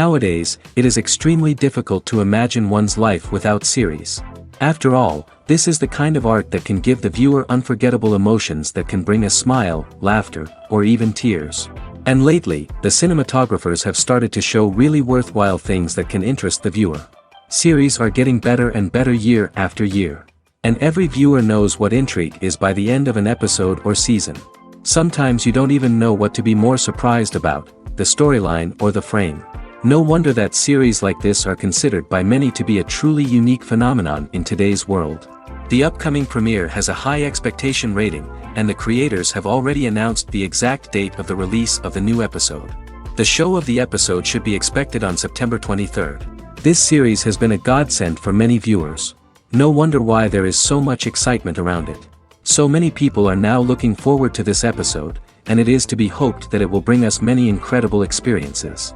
Nowadays, it is extremely difficult to imagine one's life without series. After all, this is the kind of art that can give the viewer unforgettable emotions that can bring a smile, laughter, or even tears. And lately, the cinematographers have started to show really worthwhile things that can interest the viewer. Series are getting better and better year after year. And every viewer knows what intrigue is by the end of an episode or season. Sometimes you don't even know what to be more surprised about, the storyline or the frame. No wonder that series like this are considered by many to be a truly unique phenomenon in today's world. The upcoming premiere has a high expectation rating, and the creators have already announced the exact date of the release of the new episode. The show of the episode should be expected on September 23rd. This series has been a godsend for many viewers. No wonder why there is so much excitement around it. So many people are now looking forward to this episode, and it is to be hoped that it will bring us many incredible experiences.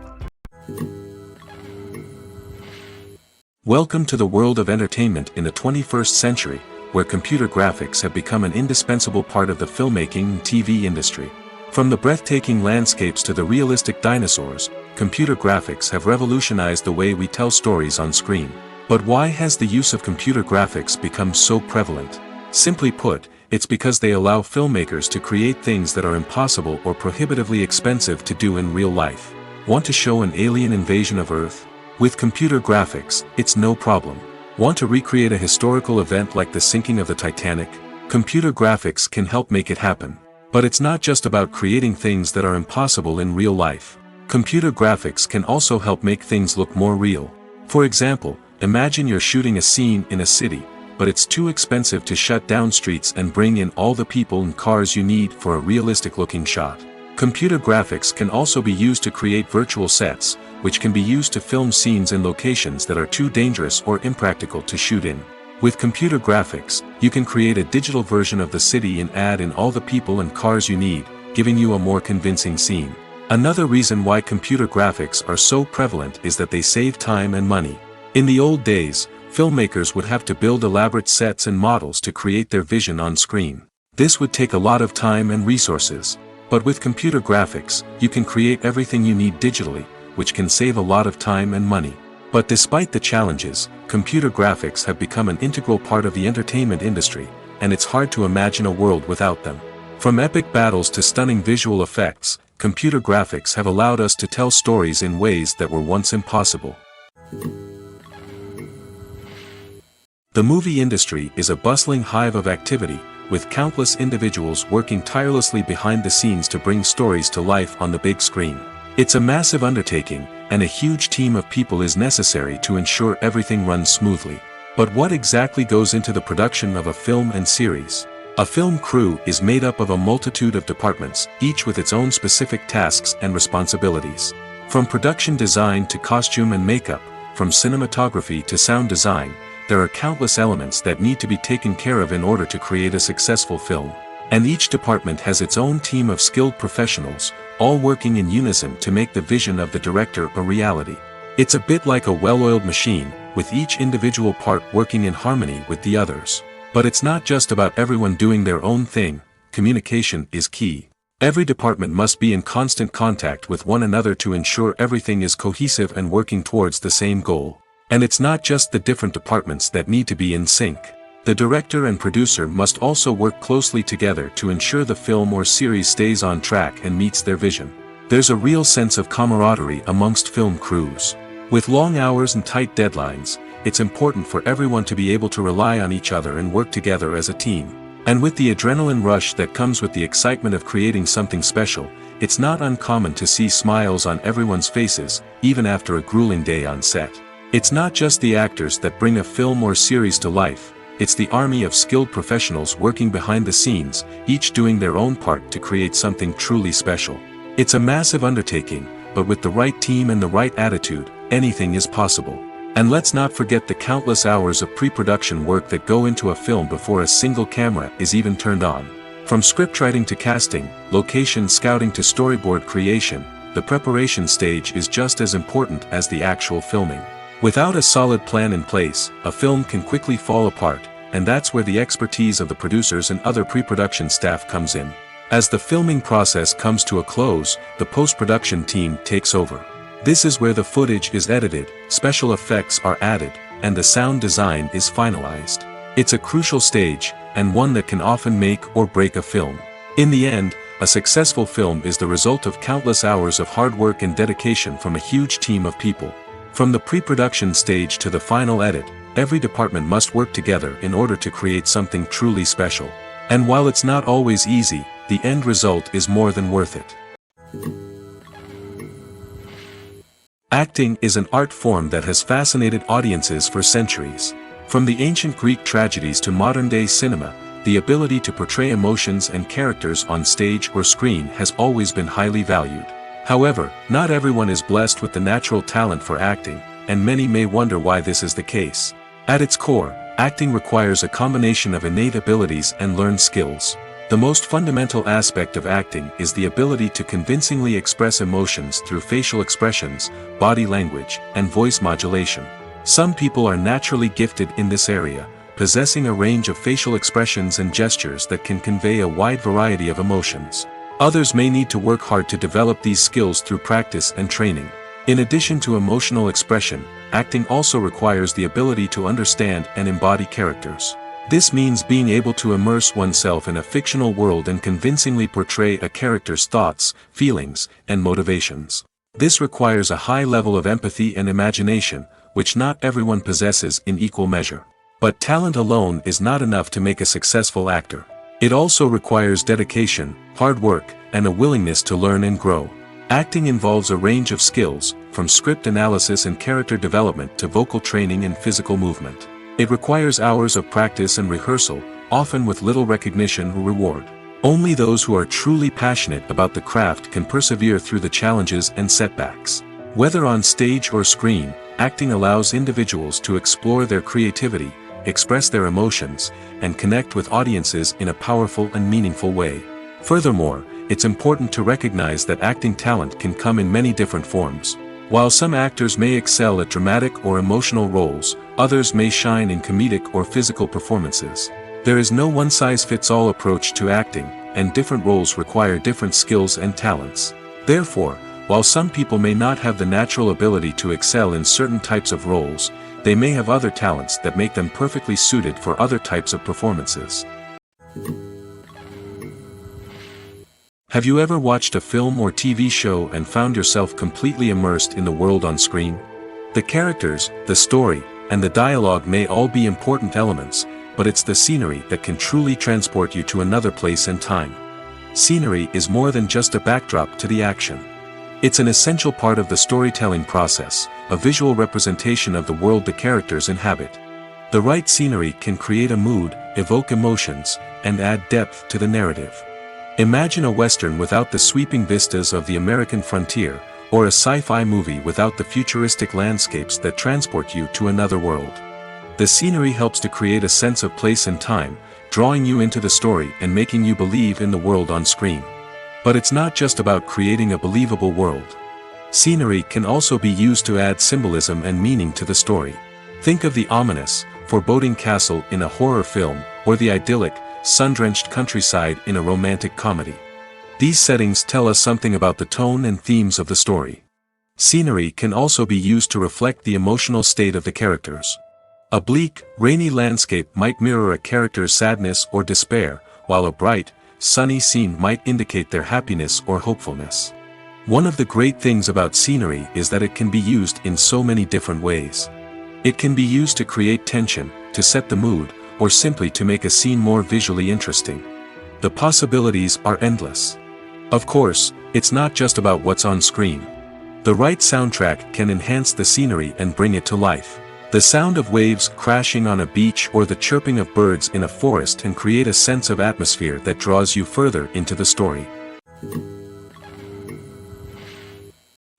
Welcome to the world of entertainment in the 21st century, where computer graphics have become an indispensable part of the filmmaking and TV industry. From the breathtaking landscapes to the realistic dinosaurs, computer graphics have revolutionized the way we tell stories on screen. But why has the use of computer graphics become so prevalent? Simply put, it's because they allow filmmakers to create things that are impossible or prohibitively expensive to do in real life. Want to show an alien invasion of Earth? With computer graphics, it's no problem. Want to recreate a historical event like the sinking of the Titanic? Computer graphics can help make it happen. But it's not just about creating things that are impossible in real life. Computer graphics can also help make things look more real. For example, imagine you're shooting a scene in a city, but it's too expensive to shut down streets and bring in all the people and cars you need for a realistic-looking shot. Computer graphics can also be used to create virtual sets, which can be used to film scenes in locations that are too dangerous or impractical to shoot in. With computer graphics, you can create a digital version of the city and add in all the people and cars you need, giving you a more convincing scene. Another reason why computer graphics are so prevalent is that they save time and money. In the old days, filmmakers would have to build elaborate sets and models to create their vision on screen. This would take a lot of time and resources. But with computer graphics, you can create everything you need digitally, which can save a lot of time and money. But despite the challenges, computer graphics have become an integral part of the entertainment industry, and it's hard to imagine a world without them. From epic battles to stunning visual effects, computer graphics have allowed us to tell stories in ways that were once impossible. The movie industry is a bustling hive of activity, with countless individuals working tirelessly behind the scenes to bring stories to life on the big screen. It's a massive undertaking, and a huge team of people is necessary to ensure everything runs smoothly. But what exactly goes into the production of a film and series? A film crew is made up of a multitude of departments, each with its own specific tasks and responsibilities. From production design to costume and makeup, from cinematography to sound design, there are countless elements that need to be taken care of in order to create a successful film. And each department has its own team of skilled professionals, all working in unison to make the vision of the director a reality. It's a bit like a well-oiled machine, with each individual part working in harmony with the others. But it's not just about everyone doing their own thing. Communication is key. Every department must be in constant contact with one another to ensure everything is cohesive and working towards the same goal. And it's not just the different departments that need to be in sync. The director and producer must also work closely together to ensure the film or series stays on track and meets their vision. There's a real sense of camaraderie amongst film crews. With long hours and tight deadlines, it's important for everyone to be able to rely on each other and work together as a team. And with the adrenaline rush that comes with the excitement of creating something special, it's not uncommon to see smiles on everyone's faces, even after a grueling day on set. It's not just the actors that bring a film or series to life, it's the army of skilled professionals working behind the scenes, each doing their own part to create something truly special. It's a massive undertaking, but with the right team and the right attitude, anything is possible. And let's not forget the countless hours of pre-production work that go into a film before a single camera is even turned on. From scriptwriting to casting, location scouting to storyboard creation, the preparation stage is just as important as the actual filming. Without a solid plan in place, a film can quickly fall apart, and that's where the expertise of the producers and other pre-production staff comes in. As the filming process comes to a close, the post-production team takes over. This is where the footage is edited, special effects are added, and the sound design is finalized. It's a crucial stage, and one that can often make or break a film. In the end, a successful film is the result of countless hours of hard work and dedication from a huge team of people. From the pre-production stage to the final edit, every department must work together in order to create something truly special. And while it's not always easy, the end result is more than worth it. Acting is an art form that has fascinated audiences for centuries. From the ancient Greek tragedies to modern-day cinema, the ability to portray emotions and characters on stage or screen has always been highly valued. However, not everyone is blessed with the natural talent for acting, and many may wonder why this is the case. At its core, acting requires a combination of innate abilities and learned skills. The most fundamental aspect of acting is the ability to convincingly express emotions through facial expressions, body language, and voice modulation. Some people are naturally gifted in this area, possessing a range of facial expressions and gestures that can convey a wide variety of emotions. Others may need to work hard to develop these skills through practice and training. In addition to emotional expression, acting also requires the ability to understand and embody characters. This means being able to immerse oneself in a fictional world and convincingly portray a character's thoughts, feelings, and motivations. This requires a high level of empathy and imagination, which not everyone possesses in equal measure. But talent alone is not enough to make a successful actor. It also requires dedication, hard work, and a willingness to learn and grow. Acting involves a range of skills, from script analysis and character development to vocal training and physical movement. It requires hours of practice and rehearsal, often with little recognition or reward. Only those who are truly passionate about the craft can persevere through the challenges and setbacks. Whether on stage or screen, acting allows individuals to explore their creativity, express their emotions, and connect with audiences in a powerful and meaningful way. Furthermore, it's important to recognize that acting talent can come in many different forms. While some actors may excel at dramatic or emotional roles, others may shine in comedic or physical performances. There is no one-size-fits-all approach to acting, and different roles require different skills and talents. Therefore, while some people may not have the natural ability to excel in certain types of roles, they may have other talents that make them perfectly suited for other types of performances. Have you ever watched a film or TV show and found yourself completely immersed in the world on screen? The characters, the story, and the dialogue may all be important elements, but it's the scenery that can truly transport you to another place and time. Scenery is more than just a backdrop to the action. It's an essential part of the storytelling process, a visual representation of the world the characters inhabit. The right scenery can create a mood, evoke emotions, and add depth to the narrative. Imagine a Western without the sweeping vistas of the American frontier, or a sci-fi movie without the futuristic landscapes that transport you to another world. The scenery helps to create a sense of place and time, drawing you into the story and making you believe in the world on screen. But it's not just about creating a believable world. Scenery can also be used to add symbolism and meaning to the story. Think of the ominous, foreboding castle in a horror film, or the idyllic, sun-drenched countryside in a romantic comedy. These settings tell us something about the tone and themes of the story. Scenery can also be used to reflect the emotional state of the characters. A bleak, rainy landscape might mirror a character's sadness or despair, while a bright, sunny scene might indicate their happiness or hopefulness. One of the great things about scenery is that it can be used in so many different ways. It can be used to create tension, to set the mood, or simply to make a scene more visually interesting. The possibilities are endless. Of course, it's not just about what's on screen. The right soundtrack can enhance the scenery and bring it to life. The sound of waves crashing on a beach or the chirping of birds in a forest can create a sense of atmosphere that draws you further into the story.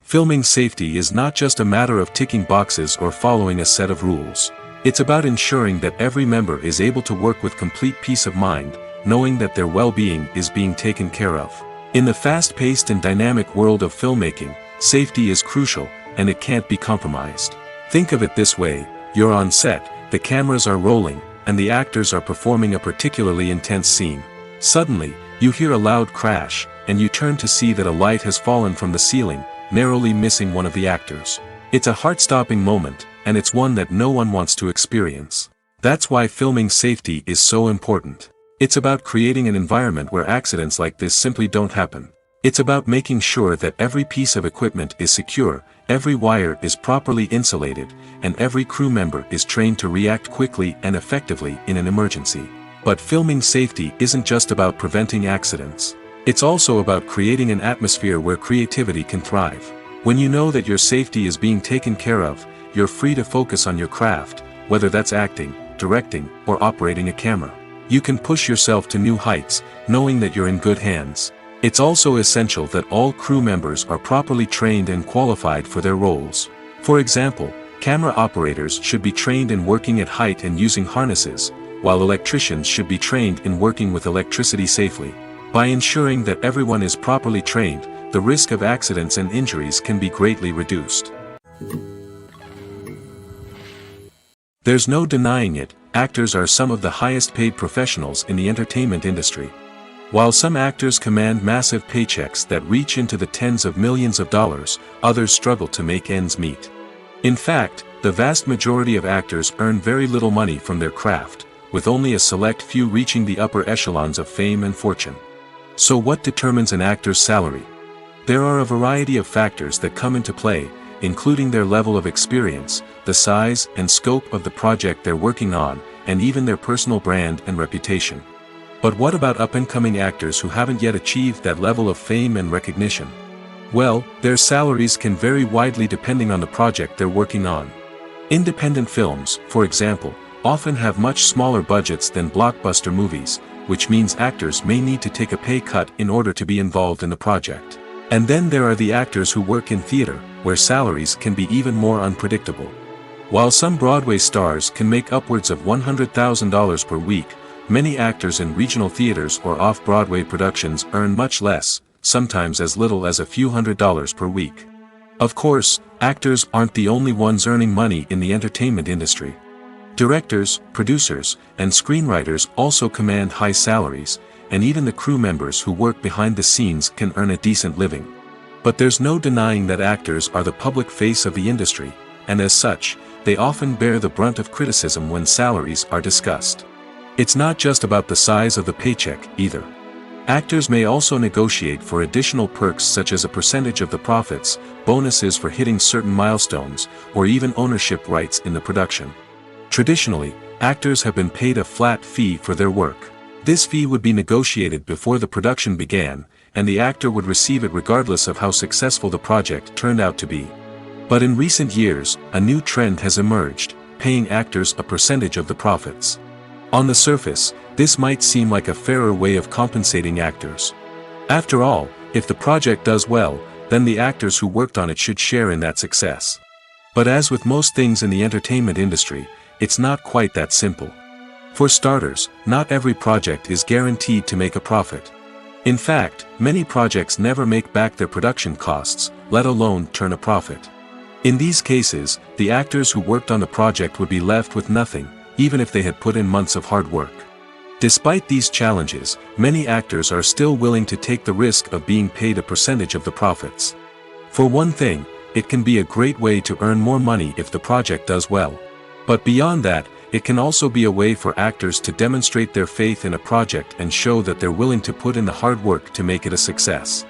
Filming safety is not just a matter of ticking boxes or following a set of rules. It's about ensuring that every member is able to work with complete peace of mind, knowing that their well-being is being taken care of. In the fast-paced and dynamic world of filmmaking, safety is crucial, and it can't be compromised. Think of it this way: you're on set, the cameras are rolling, and the actors are performing a particularly intense scene. Suddenly, you hear a loud crash, and you turn to see that a light has fallen from the ceiling, narrowly missing one of the actors. It's a heart-stopping moment, and it's one that no one wants to experience. That's why filming safety is so important. It's about creating an environment where accidents like this simply don't happen. It's about making sure that every piece of equipment is secure, every wire is properly insulated, and every crew member is trained to react quickly and effectively in an emergency. But filming safety isn't just about preventing accidents. It's also about creating an atmosphere where creativity can thrive. When you know that your safety is being taken care of, you're free to focus on your craft, whether that's acting, directing, or operating a camera. You can push yourself to new heights, knowing that you're in good hands. It's also essential that all crew members are properly trained and qualified for their roles. For example, camera operators should be trained in working at height and using harnesses, while electricians should be trained in working with electricity safely. By ensuring that everyone is properly trained, the risk of accidents and injuries can be greatly reduced. There's no denying it, actors are some of the highest paid professionals in the entertainment industry. While some actors command massive paychecks that reach into the tens of millions of dollars, others struggle to make ends meet. In fact, the vast majority of actors earn very little money from their craft, with only a select few reaching the upper echelons of fame and fortune. So what determines an actor's salary? There are a variety of factors that come into play, including their level of experience, the size and scope of the project they're working on, and even their personal brand and reputation. But what about up-and-coming actors who haven't yet achieved that level of fame and recognition? Well, their salaries can vary widely depending on the project they're working on. Independent films, for example, often have much smaller budgets than blockbuster movies, which means actors may need to take a pay cut in order to be involved in the project. And then there are the actors who work in theater, where salaries can be even more unpredictable. While some Broadway stars can make upwards of $100,000 per week, many actors in regional theaters or off-Broadway productions earn much less, sometimes as little as a few $100s per week. Of course, actors aren't the only ones earning money in the entertainment industry. Directors, producers, and screenwriters also command high salaries, and even the crew members who work behind the scenes can earn a decent living. But there's no denying that actors are the public face of the industry, and as such, they often bear the brunt of criticism when salaries are discussed. It's not just about the size of the paycheck, either. Actors may also negotiate for additional perks such as a percentage of the profits, bonuses for hitting certain milestones, or even ownership rights in the production. Traditionally, actors have been paid a flat fee for their work. This fee would be negotiated before the production began, and the actor would receive it regardless of how successful the project turned out to be. But in recent years, a new trend has emerged, paying actors a percentage of the profits. On the surface, this might seem like a fairer way of compensating actors. After all, if the project does well, then the actors who worked on it should share in that success. But as with most things in the entertainment industry, it's not quite that simple. For starters, not every project is guaranteed to make a profit. In fact, many projects never make back their production costs, let alone turn a profit. In these cases, the actors who worked on the project would be left with nothing, even if they had put in months of hard work. Despite these challenges, many actors are still willing to take the risk of being paid a percentage of the profits. For one thing, it can be a great way to earn more money if the project does well. But beyond that, it can also be a way for actors to demonstrate their faith in a project and show that they're willing to put in the hard work to make it a success.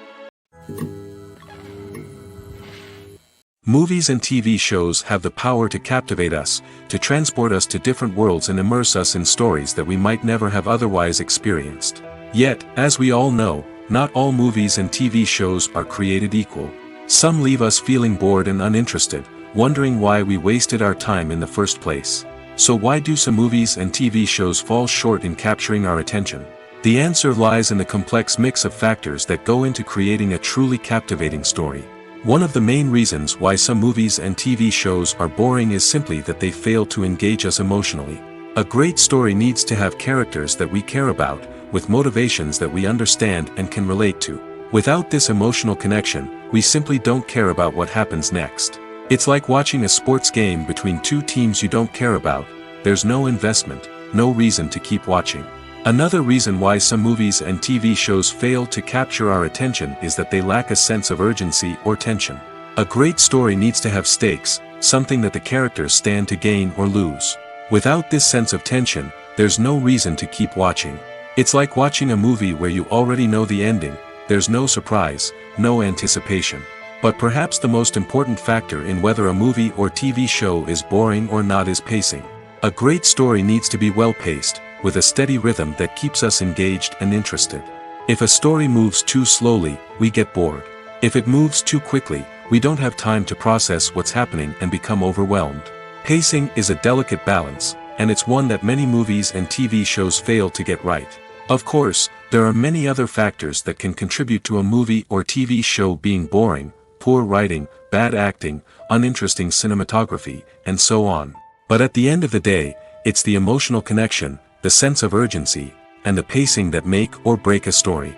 Movies and TV shows have the power to captivate us, to transport us to different worlds and immerse us in stories that we might never have otherwise experienced. Yet, as we all know, not all movies and TV shows are created equal. Some leave us feeling bored and uninterested, wondering why we wasted our time in the first place. So why do some movies and TV shows fall short in capturing our attention? The answer lies in the complex mix of factors that go into creating a truly captivating story. One of the main reasons why some movies and TV shows are boring is simply that they fail to engage us emotionally. A great story needs to have characters that we care about, with motivations that we understand and can relate to. Without this emotional connection, we simply don't care about what happens next. It's like watching a sports game between two teams you don't care about. There's no investment, no reason to keep watching. Another reason why some movies and TV shows fail to capture our attention is that they lack a sense of urgency or tension. A great story needs to have stakes, something that the characters stand to gain or lose. Without this sense of tension, there's no reason to keep watching. It's like watching a movie where you already know the ending, there's no surprise, no anticipation. But perhaps the most important factor in whether a movie or TV show is boring or not is pacing. A great story needs to be well paced, with a steady rhythm that keeps us engaged and interested. If a story moves too slowly, we get bored. If it moves too quickly, we don't have time to process what's happening and become overwhelmed. Pacing is a delicate balance, and it's one that many movies and TV shows fail to get right. Of course, there are many other factors that can contribute to a movie or TV show being boring: poor writing, bad acting, uninteresting cinematography, and so on. But at the end of the day, it's the emotional connection, the sense of urgency, and the pacing that make or break a story.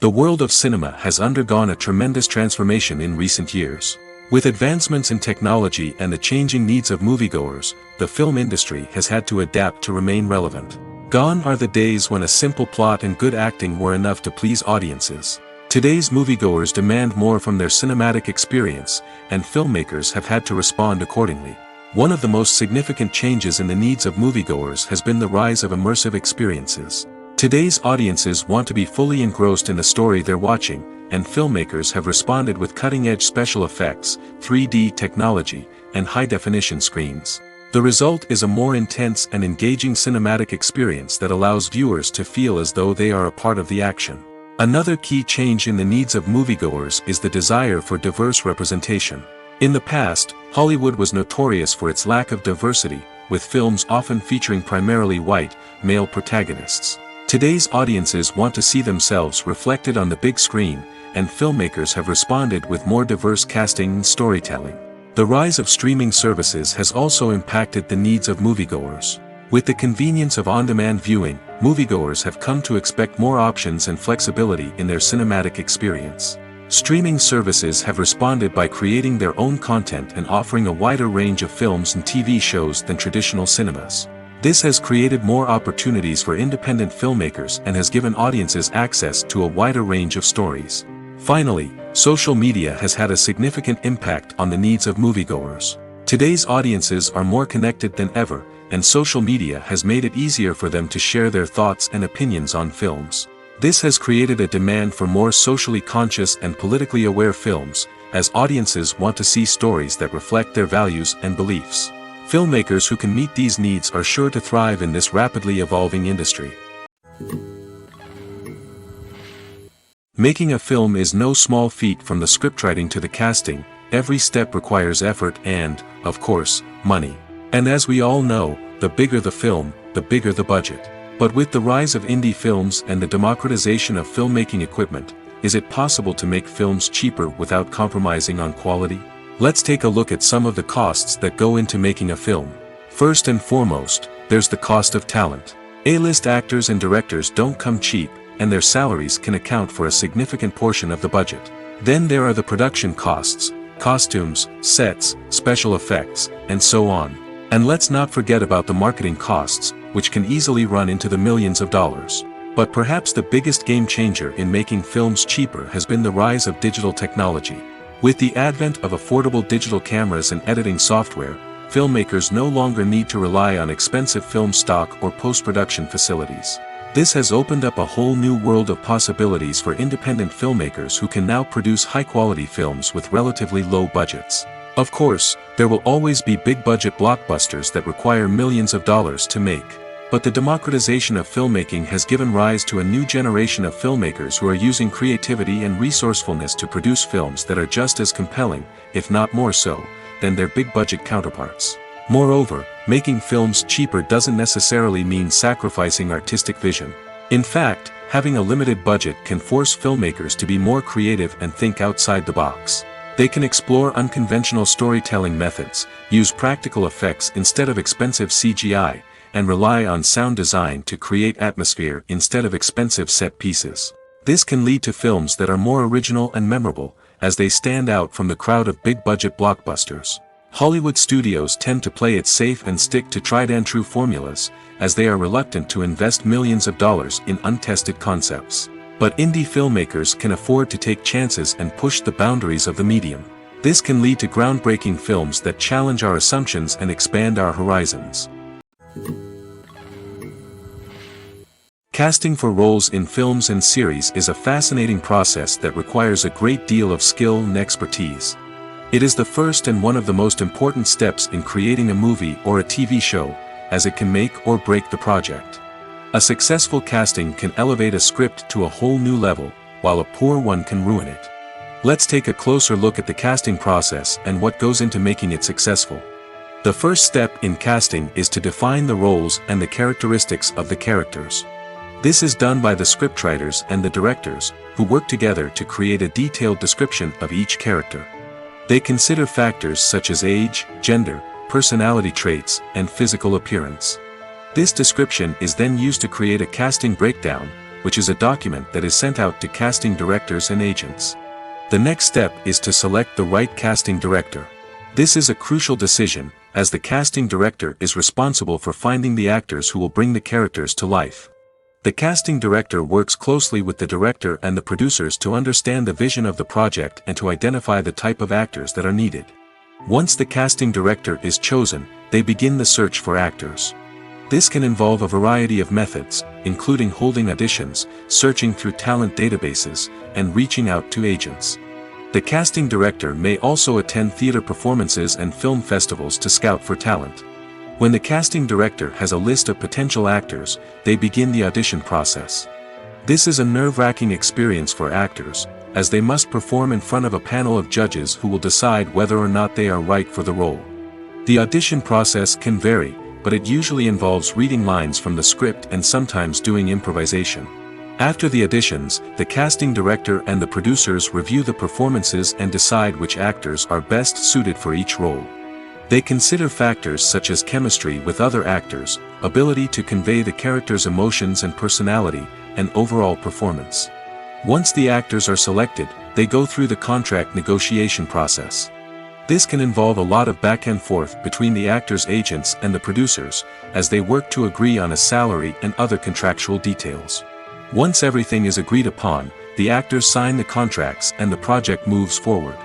The world of cinema has undergone a tremendous transformation in recent years. With advancements in technology and the changing needs of moviegoers, the film industry has had to adapt to remain relevant. Gone are the days when a simple plot and good acting were enough to please audiences. Today's moviegoers demand more from their cinematic experience, and filmmakers have had to respond accordingly. One of the most significant changes in the needs of moviegoers has been the rise of immersive experiences. Today's audiences want to be fully engrossed in the story they're watching, and filmmakers have responded with cutting-edge special effects, 3D technology, and high-definition screens. The result is a more intense and engaging cinematic experience that allows viewers to feel as though they are a part of the action. Another key change in the needs of moviegoers is the desire for diverse representation. In the past, Hollywood was notorious for its lack of diversity, with films often featuring primarily white, male protagonists. Today's audiences want to see themselves reflected on the big screen, and filmmakers have responded with more diverse casting and storytelling. The rise of streaming services has also impacted the needs of moviegoers. With the convenience of on-demand viewing, moviegoers have come to expect more options and flexibility in their cinematic experience. Streaming services have responded by creating their own content and offering a wider range of films and TV shows than traditional cinemas. This has created more opportunities for independent filmmakers and has given audiences access to a wider range of stories. Finally, social media has had a significant impact on the needs of moviegoers. Today's audiences are more connected than ever, and social media has made it easier for them to share their thoughts and opinions on films. This has created a demand for more socially conscious and politically aware films, as audiences want to see stories that reflect their values and beliefs. Filmmakers who can meet these needs are sure to thrive in this rapidly evolving industry. Making a film is no small feat. From the scriptwriting to the casting, every step requires effort and, of course, money. And as we all know, the bigger the film, the bigger the budget. But with the rise of indie films and the democratization of filmmaking equipment, is it possible to make films cheaper without compromising on quality? Let's take a look at some of the costs that go into making a film. First and foremost, there's the cost of talent. A-list actors and directors don't come cheap, and their salaries can account for a significant portion of the budget. Then there are the production costs, costumes, sets, special effects, and so on. And let's not forget about the marketing costs, which can easily run into the millions of dollars. But perhaps the biggest game changer in making films cheaper has been the rise of digital technology. With the advent of affordable digital cameras and editing software, filmmakers no longer need to rely on expensive film stock or post-production facilities. This has opened up a whole new world of possibilities for independent filmmakers who can now produce high-quality films with relatively low budgets. Of course, there will always be big-budget blockbusters that require millions of dollars to make. But the democratization of filmmaking has given rise to a new generation of filmmakers who are using creativity and resourcefulness to produce films that are just as compelling, if not more so, than their big-budget counterparts. Moreover, making films cheaper doesn't necessarily mean sacrificing artistic vision. In fact, having a limited budget can force filmmakers to be more creative and think outside the box. They can explore unconventional storytelling methods, use practical effects instead of expensive CGI, and rely on sound design to create atmosphere instead of expensive set pieces. This can lead to films that are more original and memorable, as they stand out from the crowd of big-budget blockbusters. Hollywood studios tend to play it safe and stick to tried-and-true formulas, as they are reluctant to invest millions of dollars in untested concepts. But indie filmmakers can afford to take chances and push the boundaries of the medium. This can lead to groundbreaking films that challenge our assumptions and expand our horizons. Casting for roles in films and series is a fascinating process that requires a great deal of skill and expertise. It is the first and one of the most important steps in creating a movie or a TV show, as it can make or break the project. A successful casting can elevate a script to a whole new level, while a poor one can ruin it. Let's take a closer look at the casting process and what goes into making it successful. The first step in casting is to define the roles and the characteristics of the characters. This is done by the scriptwriters and the directors, who work together to create a detailed description of each character. They consider factors such as age, gender, personality traits, and physical appearance. This description is then used to create a casting breakdown, which is a document that is sent out to casting directors and agents. The next step is to select the right casting director. This is a crucial decision, as the casting director is responsible for finding the actors who will bring the characters to life. The casting director works closely with the director and the producers to understand the vision of the project and to identify the type of actors that are needed. Once the casting director is chosen, they begin the search for actors. This can involve a variety of methods, including holding auditions, searching through talent databases, and reaching out to agents. The casting director may also attend theater performances and film festivals to scout for talent. When the casting director has a list of potential actors, they begin the audition process. This is a nerve-wracking experience for actors, as they must perform in front of a panel of judges who will decide whether or not they are right for the role. The audition process can vary, but it usually involves reading lines from the script and sometimes doing improvisation. After the auditions, the casting director and the producers review the performances and decide which actors are best suited for each role. They consider factors such as chemistry with other actors, ability to convey the character's emotions and personality, and overall performance. Once the actors are selected, they go through the contract negotiation process. This can involve a lot of back and forth between the actors' agents and the producers, as they work to agree on a salary and other contractual details. Once everything is agreed upon, the actors sign the contracts and the project moves forward.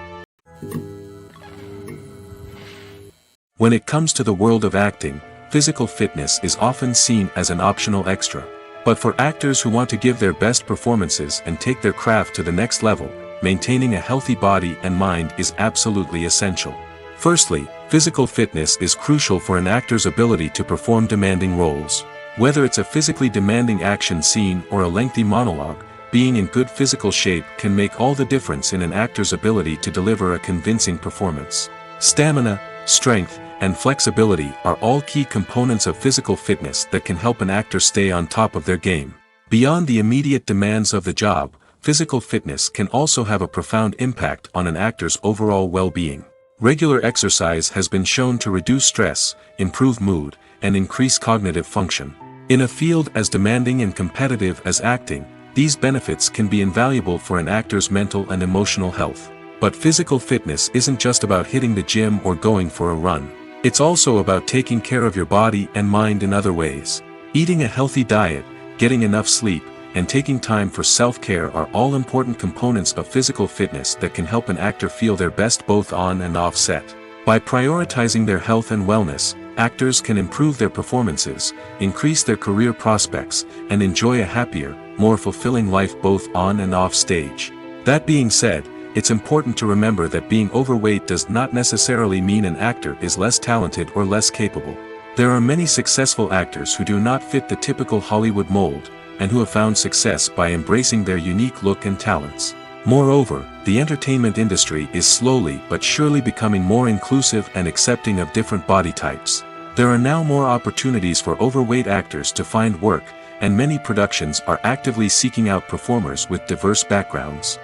When it comes to the world of acting, physical fitness is often seen as an optional extra. But for actors who want to give their best performances and take their craft to the next level, maintaining a healthy body and mind is absolutely essential. Firstly, physical fitness is crucial for an actor's ability to perform demanding roles. Whether it's a physically demanding action scene or a lengthy monologue, being in good physical shape can make all the difference in an actor's ability to deliver a convincing performance. Stamina, strength, and flexibility are all key components of physical fitness that can help an actor stay on top of their game. Beyond the immediate demands of the job, physical fitness can also have a profound impact on an actor's overall well-being. Regular exercise has been shown to reduce stress, improve mood, and increase cognitive function. In a field as demanding and competitive as acting, these benefits can be invaluable for an actor's mental and emotional health. But physical fitness isn't just about hitting the gym or going for a run. It's also about taking care of your body and mind in other ways. Eating a healthy diet, getting enough sleep, and taking time for self-care are all important components of physical fitness that can help an actor feel their best both on and off set. By prioritizing their health and wellness, actors can improve their performances, increase their career prospects, and enjoy a happier, more fulfilling life both on and off stage. That being said, it's important to remember that being overweight does not necessarily mean an actor is less talented or less capable. There are many successful actors who do not fit the typical Hollywood mold, and who have found success by embracing their unique look and talents. Moreover, the entertainment industry is slowly but surely becoming more inclusive and accepting of different body types. There are now more opportunities for overweight actors to find work, and many productions are actively seeking out performers with diverse backgrounds.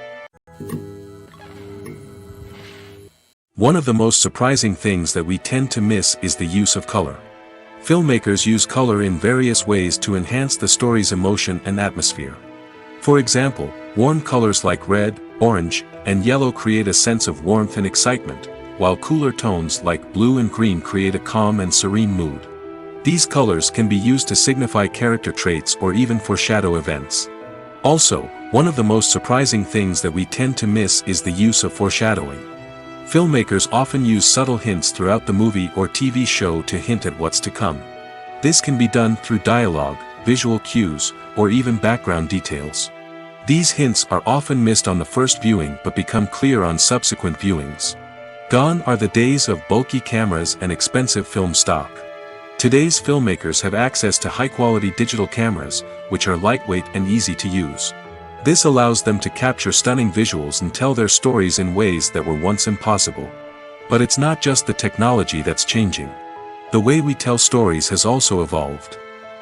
One of the most surprising things that we tend to miss is the use of color. Filmmakers use color in various ways to enhance the story's emotion and atmosphere. For example, warm colors like red, orange, and yellow create a sense of warmth and excitement, while cooler tones like blue and green create a calm and serene mood. These colors can be used to signify character traits or even foreshadow events. Also, One of the most surprising things that we tend to miss is the use of foreshadowing. Filmmakers often use subtle hints throughout the movie or TV show to hint at what's to come. This can be done through dialogue, visual cues, or even background details. These hints are often missed on the first viewing but become clear on subsequent viewings. Gone are the days of bulky cameras and expensive film stock. Today's filmmakers have access to high-quality digital cameras, which are lightweight and easy to use. This allows them to capture stunning visuals and tell their stories in ways that were once impossible. But it's not just the technology that's changing. The way we tell stories has also evolved.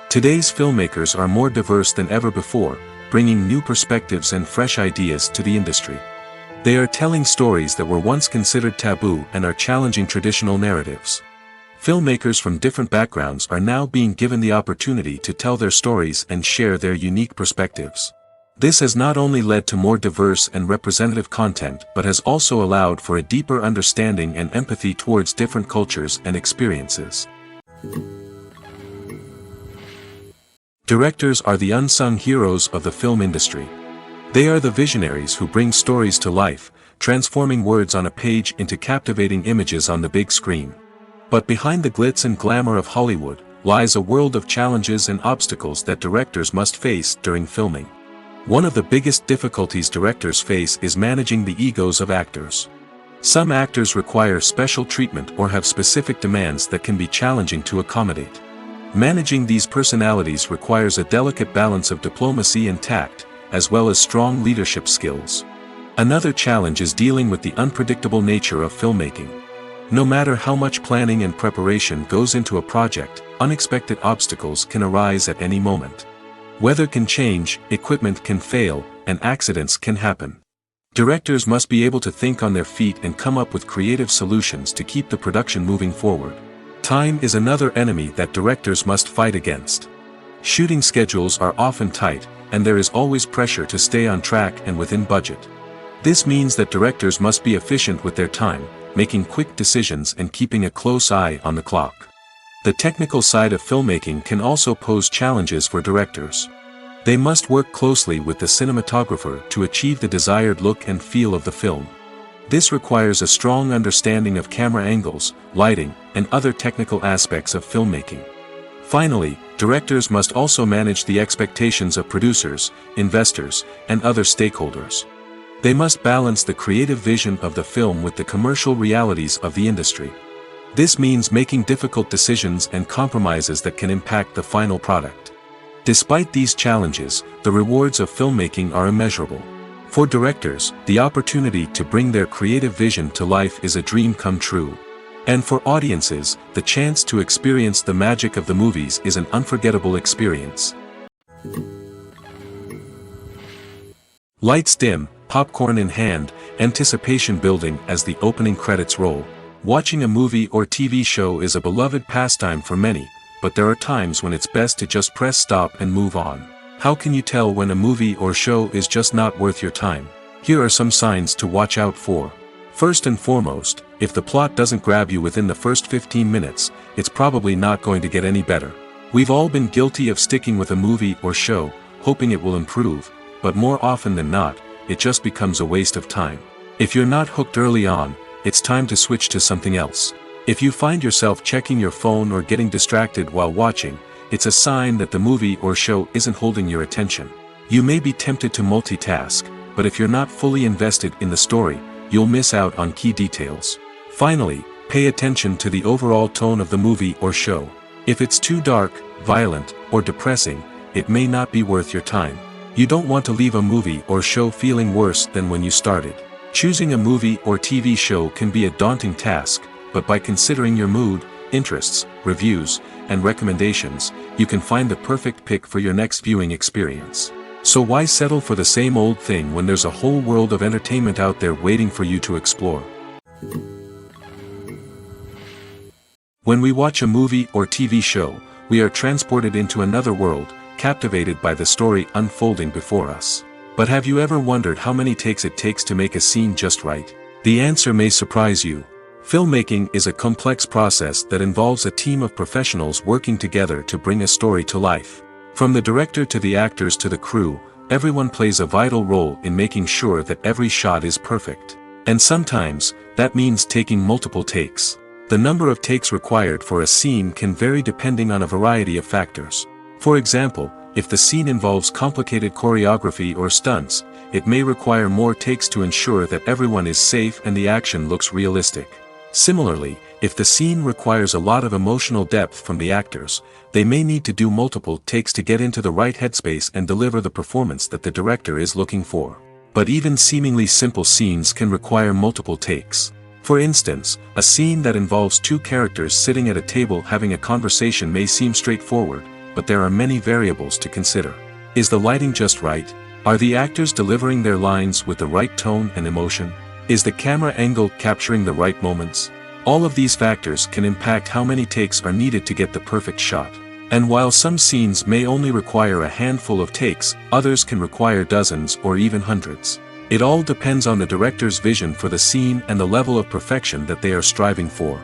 Today's filmmakers are more diverse than ever before, bringing new perspectives and fresh ideas to the industry. They are telling stories that were once considered taboo and are challenging traditional narratives. Filmmakers from different backgrounds are now being given the opportunity to tell their stories and share their unique perspectives. This has not only led to more diverse and representative content but has also allowed for a deeper understanding and empathy towards different cultures and experiences. Directors are the unsung heroes of the film industry. They are the visionaries who bring stories to life, transforming words on a page into captivating images on the big screen. But behind the glitz and glamour of Hollywood lies a world of challenges and obstacles that directors must face during filming. One of the biggest difficulties directors face is managing the egos of actors. Some actors require special treatment or have specific demands that can be challenging to accommodate. Managing these personalities requires a delicate balance of diplomacy and tact, as well as strong leadership skills. Another challenge is dealing with the unpredictable nature of filmmaking. No matter how much planning and preparation goes into a project, unexpected obstacles can arise at any moment. Weather can change, equipment can fail, and accidents can happen. Directors must be able to think on their feet and come up with creative solutions to keep the production moving forward. Time is another enemy that directors must fight against. Shooting schedules are often tight, and there is always pressure to stay on track and within budget. This means that directors must be efficient with their time, making quick decisions and keeping a close eye on the clock. The technical side of filmmaking can also pose challenges for directors. They must work closely with the cinematographer to achieve the desired look and feel of the film. This requires a strong understanding of camera angles, lighting, and other technical aspects of filmmaking. Finally, directors must also manage the expectations of producers, investors, and other stakeholders. They must balance the creative vision of the film with the commercial realities of the industry. This means making difficult decisions and compromises that can impact the final product. Despite these challenges, the rewards of filmmaking are immeasurable. For directors, the opportunity to bring their creative vision to life is a dream come true. And for audiences, the chance to experience the magic of the movies is an unforgettable experience. Lights dim, popcorn in hand, anticipation building as the opening credits roll. Watching a movie or TV show is a beloved pastime for many, but there are times when it's best to just press stop and move on. How can you tell when a movie or show is just not worth your time? Here are some signs to watch out for. First and foremost, if the plot doesn't grab you within the first 15 minutes, it's probably not going to get any better. We've all been guilty of sticking with a movie or show, hoping it will improve, but more often than not, it just becomes a waste of time. If you're not hooked early on, it's time to switch to something else. If you find yourself checking your phone or getting distracted while watching, it's a sign that the movie or show isn't holding your attention. You may be tempted to multitask, but if you're not fully invested in the story, you'll miss out on key details. Finally, pay attention to the overall tone of the movie or show. If it's too dark, violent, or depressing, it may not be worth your time. You don't want to leave a movie or show feeling worse than when you started. Choosing a movie or TV show can be a daunting task, but by considering your mood, interests, reviews, and recommendations, you can find the perfect pick for your next viewing experience. So why settle for the same old thing when there's a whole world of entertainment out there waiting for you to explore? When we watch a movie or TV show, we are transported into another world, captivated by the story unfolding before us. But have you ever wondered how many takes it takes to make a scene just right? The answer may surprise you. Filmmaking is a complex process that involves a team of professionals working together to bring a story to life. From the director to the actors to the crew, everyone plays a vital role in making sure that every shot is perfect. And sometimes, that means taking multiple takes. The number of takes required for a scene can vary depending on a variety of factors. For example, if the scene involves complicated choreography or stunts, it may require more takes to ensure that everyone is safe and the action looks realistic. Similarly, if the scene requires a lot of emotional depth from the actors, they may need to do multiple takes to get into the right headspace and deliver the performance that the director is looking for. But even seemingly simple scenes can require multiple takes. For instance, a scene that involves two characters sitting at a table having a conversation may seem straightforward, but there are many variables to consider. Is the lighting just right? Are the actors delivering their lines with the right tone and emotion? Is the camera angle capturing the right moments? All of these factors can impact how many takes are needed to get the perfect shot. And while some scenes may only require a handful of takes, others can require dozens or even hundreds. It all depends on the director's vision for the scene and the level of perfection that they are striving for.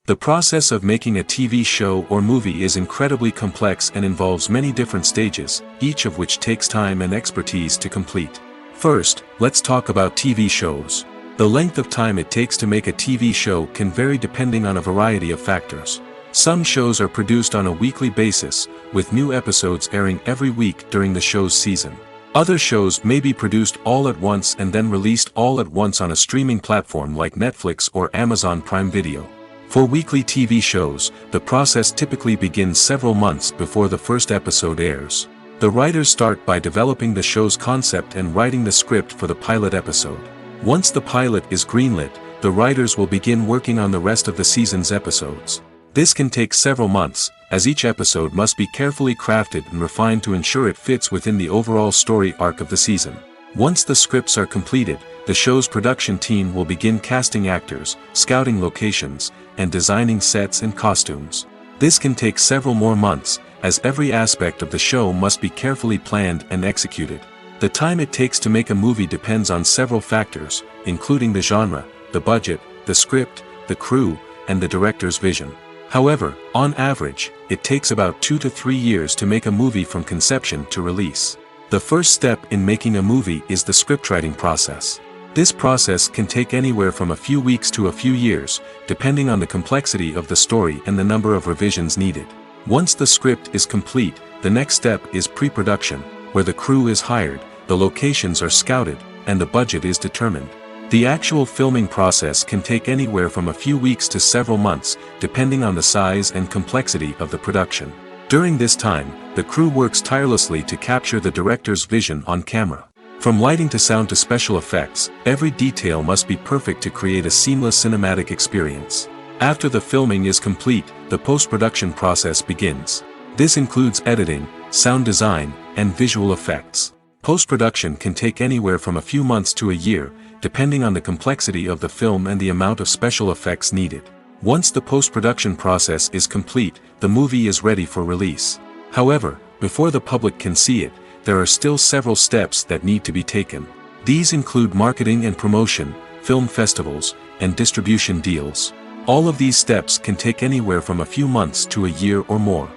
The process of making a TV show or movie is incredibly complex and involves many different stages, each of which takes time and expertise to complete. First, let's talk about TV shows. The length of time it takes to make a TV show can vary depending on a variety of factors. Some shows are produced on a weekly basis, with new episodes airing every week during the show's season. Other shows may be produced all at once and then released all at once on a streaming platform like Netflix or Amazon Prime Video. For weekly TV shows, the process typically begins several months before the first episode airs. The writers start by developing the show's concept and writing the script for the pilot episode. Once the pilot is greenlit, the writers will begin working on the rest of the season's episodes. This can take several months, as each episode must be carefully crafted and refined to ensure it fits within the overall story arc of the season. Once the scripts are completed, the show's production team will begin casting actors, scouting locations, and designing sets and costumes. This can take several more months, as every aspect of the show must be carefully planned and executed. The time it takes to make a movie depends on several factors, including the genre, the budget, the script, the crew, and the director's vision. However, on average, it takes about 2 to 3 years to make a movie from conception to release. The first step in making a movie is the scriptwriting process. This process can take anywhere from a few weeks to a few years, depending on the complexity of the story and the number of revisions needed. Once the script is complete, the next step is pre-production, where the crew is hired, the locations are scouted, and the budget is determined. The actual filming process can take anywhere from a few weeks to several months, depending on the size and complexity of the production. During this time, the crew works tirelessly to capture the director's vision on camera. From lighting to sound to special effects, every detail must be perfect to create a seamless cinematic experience. After the filming is complete, the post-production process begins. This includes editing, sound design, and visual effects. Post-production can take anywhere from a few months to a year, depending on the complexity of the film and the amount of special effects needed. Once the post-production process is complete, the movie is ready for release. However, before the public can see it, there are still several steps that need to be taken. These include marketing and promotion, film festivals, and distribution deals. All of these steps can take anywhere from a few months to a year or more.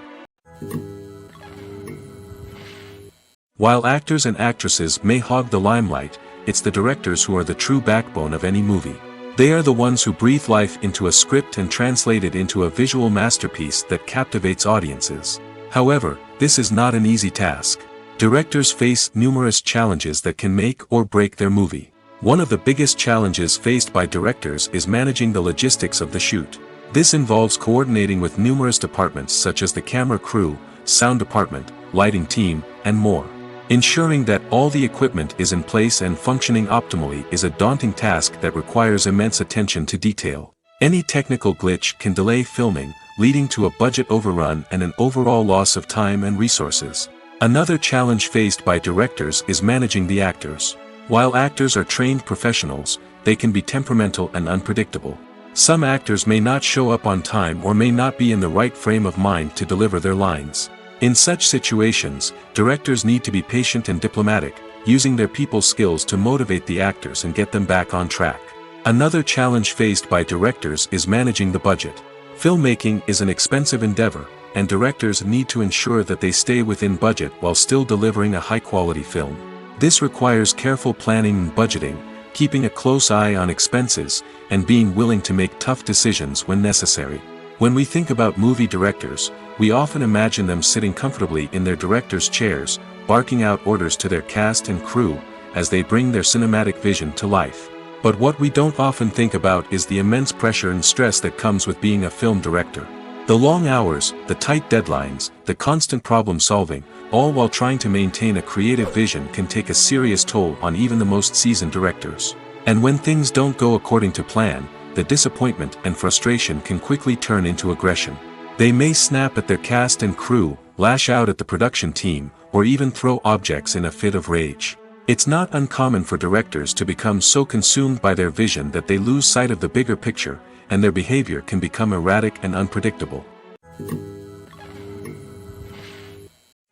While actors and actresses may hog the limelight, it's the directors who are the true backbone of any movie. They are the ones who breathe life into a script and translate it into a visual masterpiece that captivates audiences. However, this is not an easy task. Directors face numerous challenges that can make or break their movie. One of the biggest challenges faced by directors is managing the logistics of the shoot. This involves coordinating with numerous departments such as the camera crew, sound department, lighting team, and more. Ensuring that all the equipment is in place and functioning optimally is a daunting task that requires immense attention to detail. Any technical glitch can delay filming, leading to a budget overrun and an overall loss of time and resources. Another challenge faced by directors is managing the actors. While actors are trained professionals, they can be temperamental and unpredictable. Some actors may not show up on time or may not be in the right frame of mind to deliver their lines. In such situations, directors need to be patient and diplomatic, using their people skills to motivate the actors and get them back on track. Another challenge faced by directors is managing the budget. Filmmaking is an expensive endeavor, and directors need to ensure that they stay within budget while still delivering a high-quality film. This requires careful planning and budgeting, keeping a close eye on expenses, and being willing to make tough decisions when necessary. When we think about movie directors, we often imagine them sitting comfortably in their director's chairs, barking out orders to their cast and crew, as they bring their cinematic vision to life. But what we don't often think about is the immense pressure and stress that comes with being a film director. The long hours, the tight deadlines, the constant problem-solving, all while trying to maintain a creative vision can take a serious toll on even the most seasoned directors. And when things don't go according to plan, the disappointment and frustration can quickly turn into aggression. They may snap at their cast and crew, lash out at the production team, or even throw objects in a fit of rage. It's not uncommon for directors to become so consumed by their vision that they lose sight of the bigger picture, and their behavior can become erratic and unpredictable.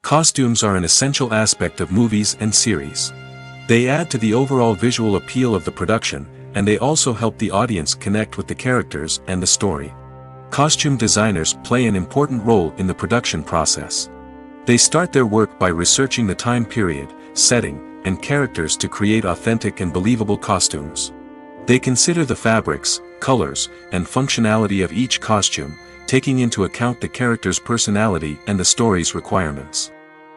Costumes are an essential aspect of movies and series. They add to the overall visual appeal of the production, and they also help the audience connect with the characters and the story. Costume designers play an important role in the production process. They start their work by researching the time period, setting, and characters to create authentic and believable costumes. They consider the fabrics, colors, and functionality of each costume, taking into account the character's personality and the story's requirements.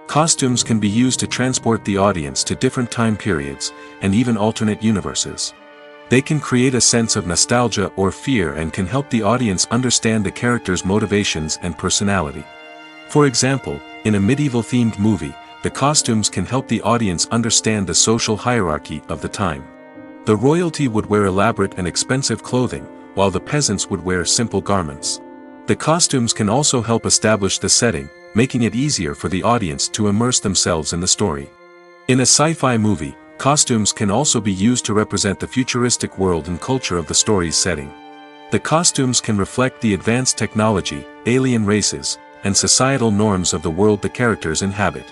Costumes can be used to transport the audience to different time periods, and even alternate universes. They can create a sense of nostalgia or fear and can help the audience understand the character's motivations and personality. For example, in a medieval-themed movie, the costumes can help the audience understand the social hierarchy of the time. The royalty would wear elaborate and expensive clothing, while the peasants would wear simple garments. The costumes can also help establish the setting, making it easier for the audience to immerse themselves in the story. In a sci-fi movie, costumes can also be used to represent the futuristic world and culture of the story's setting. The costumes can reflect the advanced technology, alien races, and societal norms of the world the characters inhabit.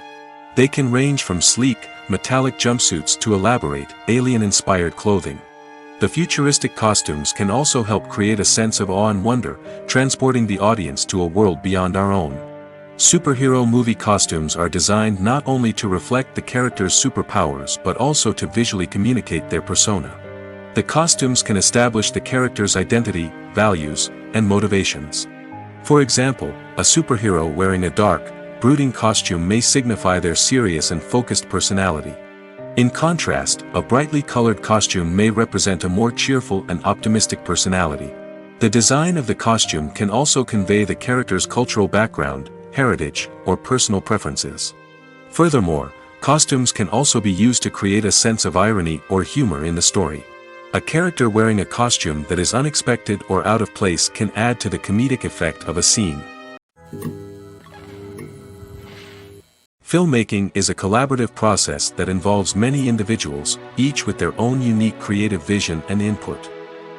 They can range from sleek, metallic jumpsuits to elaborate, alien-inspired clothing. The futuristic costumes can also help create a sense of awe and wonder, transporting the audience to a world beyond our own. Superhero movie costumes are designed not only to reflect the character's superpowers but also to visually communicate their persona. The costumes can establish the character's identity, values, and motivations. For example, a superhero wearing a dark, brooding costume may signify their serious and focused personality. In contrast, a brightly colored costume may represent a more cheerful and optimistic personality. The design of the costume can also convey the character's cultural background, heritage, or personal preferences. Furthermore, costumes can also be used to create a sense of irony or humor in the story. A character wearing a costume that is unexpected or out of place can add to the comedic effect of a scene. Filmmaking is a collaborative process that involves many individuals, each with their own unique creative vision and input.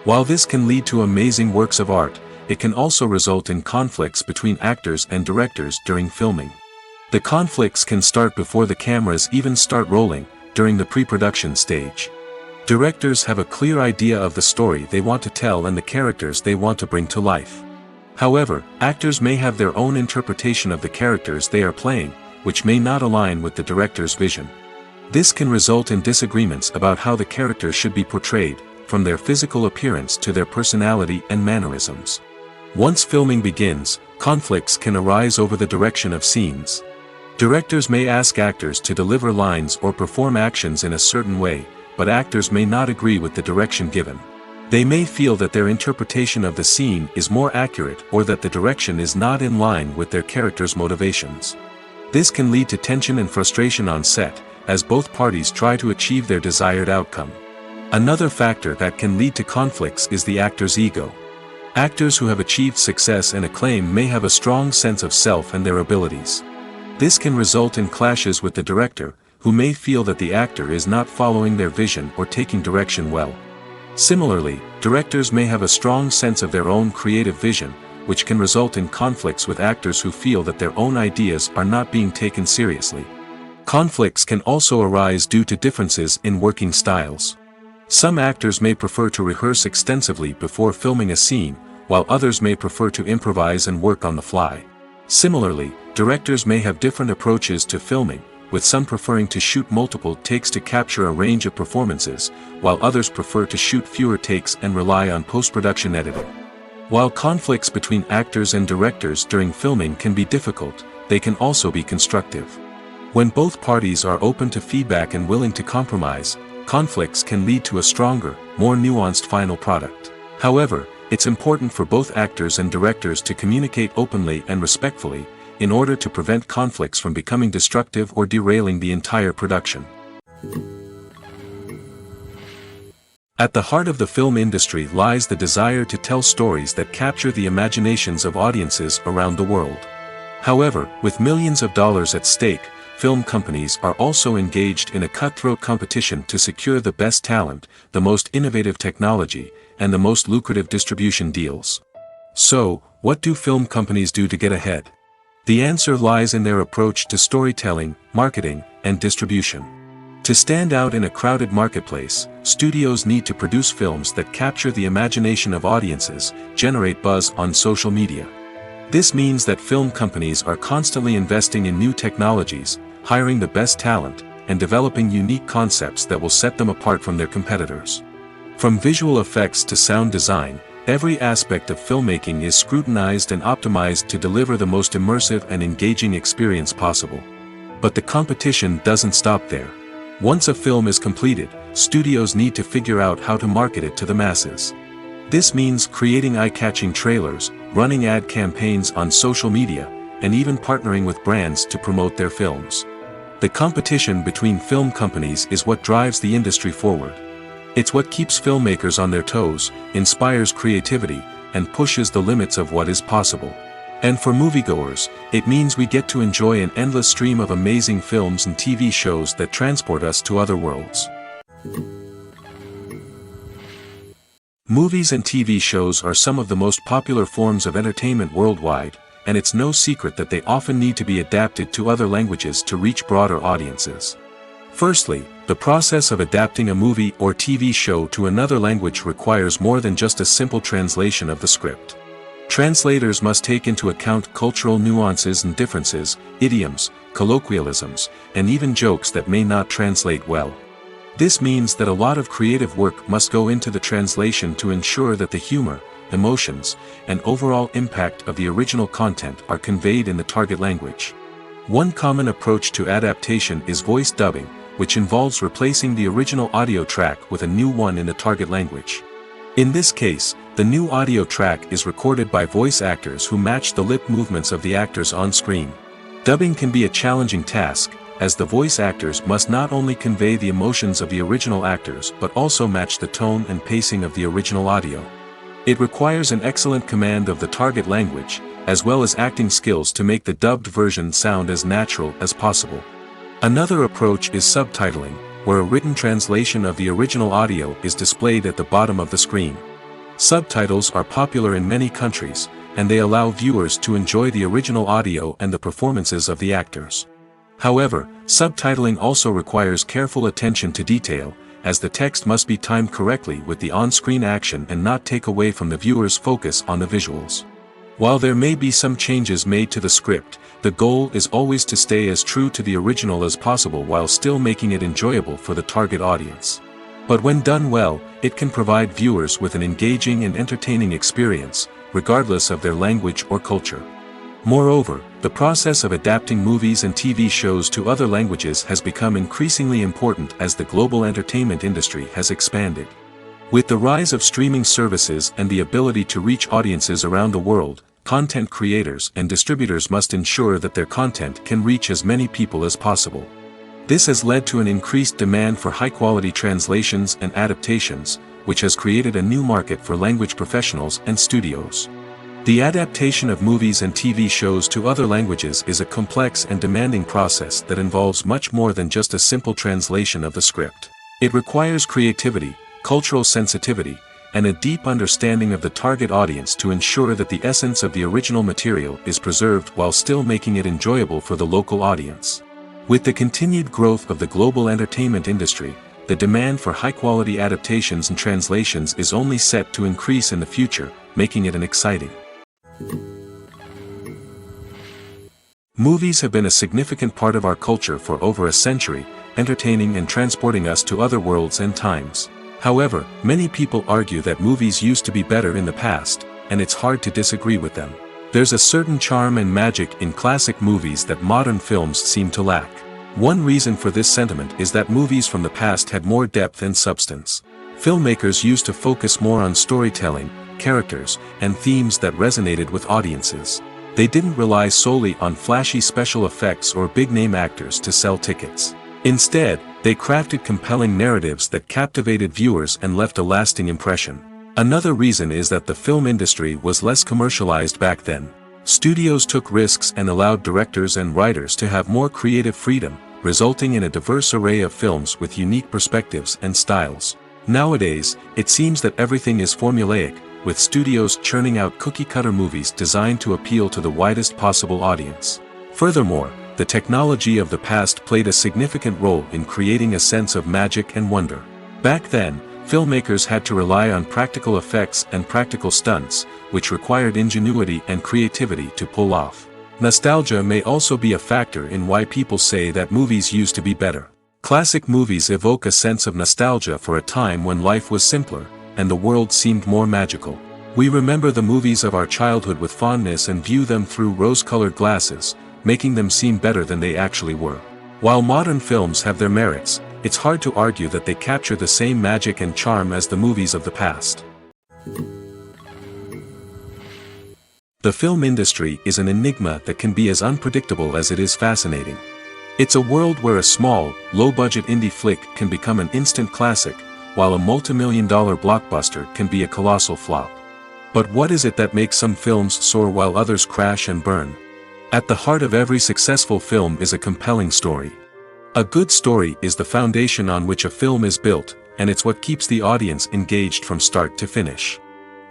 While this can lead to amazing works of art, it can also result in conflicts between actors and directors during filming. The conflicts can start before the cameras even start rolling, during the pre-production stage. Directors have a clear idea of the story they want to tell and the characters they want to bring to life. However, actors may have their own interpretation of the characters they are playing, which may not align with the director's vision. This can result in disagreements about how the characters should be portrayed, from their physical appearance to their personality and mannerisms. Once filming begins, conflicts can arise over the direction of scenes. Directors may ask actors to deliver lines or perform actions in a certain way, but actors may not agree with the direction given. They may feel that their interpretation of the scene is more accurate or that the direction is not in line with their character's motivations. This can lead to tension and frustration on set, as both parties try to achieve their desired outcome. Another factor that can lead to conflicts is the actor's ego. Actors who have achieved success and acclaim may have a strong sense of self and their abilities. This can result in clashes with the director, who may feel that the actor is not following their vision or taking direction well. Similarly, directors may have a strong sense of their own creative vision, which can result in conflicts with actors who feel that their own ideas are not being taken seriously. Conflicts can also arise due to differences in working styles. Some actors may prefer to rehearse extensively before filming a scene, while others may prefer to improvise and work on the fly. Similarly, directors may have different approaches to filming, with some preferring to shoot multiple takes to capture a range of performances, while others prefer to shoot fewer takes and rely on post-production editing. While conflicts between actors and directors during filming can be difficult, they can also be constructive. When both parties are open to feedback and willing to compromise, conflicts can lead to a stronger, more nuanced final product. However, it's important for both actors and directors to communicate openly and respectfully, in order to prevent conflicts from becoming destructive or derailing the entire production. At the heart of the film industry lies the desire to tell stories that capture the imaginations of audiences around the world. However, with millions of dollars at stake, film companies are also engaged in a cutthroat competition to secure the best talent, the most innovative technology, and the most lucrative distribution deals. So, what do film companies do to get ahead? The answer lies in their approach to storytelling, marketing, and distribution. To stand out in a crowded marketplace, studios need to produce films that capture the imagination of audiences, generate buzz on social media. This means that film companies are constantly investing in new technologies, hiring the best talent, and developing unique concepts that will set them apart from their competitors. From visual effects to sound design, every aspect of filmmaking is scrutinized and optimized to deliver the most immersive and engaging experience possible. But the competition doesn't stop there. Once a film is completed, studios need to figure out how to market it to the masses. This means creating eye-catching trailers, running ad campaigns on social media, and even partnering with brands to promote their films. The competition between film companies is what drives the industry forward. It's what keeps filmmakers on their toes, inspires creativity, and pushes the limits of what is possible. And for moviegoers, it means we get to enjoy an endless stream of amazing films and TV shows that transport us to other worlds. Movies and TV shows are some of the most popular forms of entertainment worldwide, and it's no secret that they often need to be adapted to other languages to reach broader audiences. Firstly, the process of adapting a movie or TV show to another language requires more than just a simple translation of the script. Translators must take into account cultural nuances and differences, idioms, colloquialisms, and even jokes that may not translate well. This means that a lot of creative work must go into the translation to ensure that the humor, emotions, and overall impact of the original content are conveyed in the target language. One common approach to adaptation is voice dubbing, which involves replacing the original audio track with a new one in the target language. In this case, the new audio track is recorded by voice actors who match the lip movements of the actors on screen. Dubbing can be a challenging task, as the voice actors must not only convey the emotions of the original actors but also match the tone and pacing of the original audio. It requires an excellent command of the target language, as well as acting skills to make the dubbed version sound as natural as possible. Another approach is subtitling, where a written translation of the original audio is displayed at the bottom of the screen. Subtitles are popular in many countries, and they allow viewers to enjoy the original audio and the performances of the actors. However, subtitling also requires careful attention to detail, as the text must be timed correctly with the on-screen action and not take away from the viewer's focus on the visuals. While there may be some changes made to the script, the goal is always to stay as true to the original as possible while still making it enjoyable for the target audience. But when done well, it can provide viewers with an engaging and entertaining experience, regardless of their language or culture. Moreover, the process of adapting movies and TV shows to other languages has become increasingly important as the global entertainment industry has expanded. With the rise of streaming services and the ability to reach audiences around the world, content creators and distributors must ensure that their content can reach as many people as possible. This has led to an increased demand for high-quality translations and adaptations, which has created a new market for language professionals and studios. The adaptation of movies and TV shows to other languages is a complex and demanding process that involves much more than just a simple translation of the script. It requires creativity, cultural sensitivity, and a deep understanding of the target audience to ensure that the essence of the original material is preserved while still making it enjoyable for the local audience. With the continued growth of the global entertainment industry, the demand for high-quality adaptations and translations is only set to increase in the future, making it an exciting Movies have been a significant part of our culture for over a century, entertaining and transporting us to other worlds and times. However, many people argue that movies used to be better in the past, and it's hard to disagree with them. There's a certain charm and magic in classic movies that modern films seem to lack. One reason for this sentiment is that movies from the past had more depth and substance. Filmmakers used to focus more on storytelling, characters, and themes that resonated with audiences. They didn't rely solely on flashy special effects or big-name actors to sell tickets. Instead, they crafted compelling narratives that captivated viewers and left a lasting impression. Another reason is that the film industry was less commercialized back then. Studios took risks and allowed directors and writers to have more creative freedom, resulting in a diverse array of films with unique perspectives and styles. Nowadays, it seems that everything is formulaic, with studios churning out cookie-cutter movies designed to appeal to the widest possible audience. Furthermore, the technology of the past played a significant role in creating a sense of magic and wonder. Back then, filmmakers had to rely on practical effects and practical stunts, which required ingenuity and creativity to pull off. Nostalgia may also be a factor in why people say that movies used to be better. Classic movies evoke a sense of nostalgia for a time when life was simpler, and the world seemed more magical. We remember the movies of our childhood with fondness and view them through rose-colored glasses, making them seem better than they actually were. While modern films have their merits, it's hard to argue that they capture the same magic and charm as the movies of the past. The film industry is an enigma that can be as unpredictable as it is fascinating. It's a world where a small, low-budget indie flick can become an instant classic, while a multi-million-dollar blockbuster can be a colossal flop. But what is it that makes some films soar while others crash and burn? At the heart of every successful film is a compelling story. A good story is the foundation on which a film is built, and it's what keeps the audience engaged from start to finish.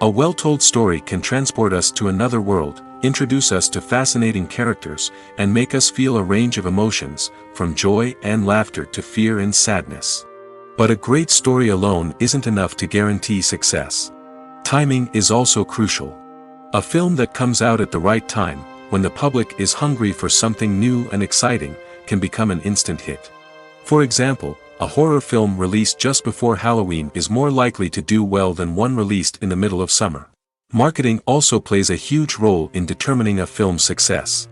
A well-told story can transport us to another world, introduce us to fascinating characters, and make us feel a range of emotions, from joy and laughter to fear and sadness. But a great story alone isn't enough to guarantee success. Timing is also crucial. A film that comes out at the right time, when the public is hungry for something new and exciting, can become an instant hit. For example, a horror film released just before Halloween is more likely to do well than one released in the middle of summer. Marketing also plays a huge role in determining a film's success.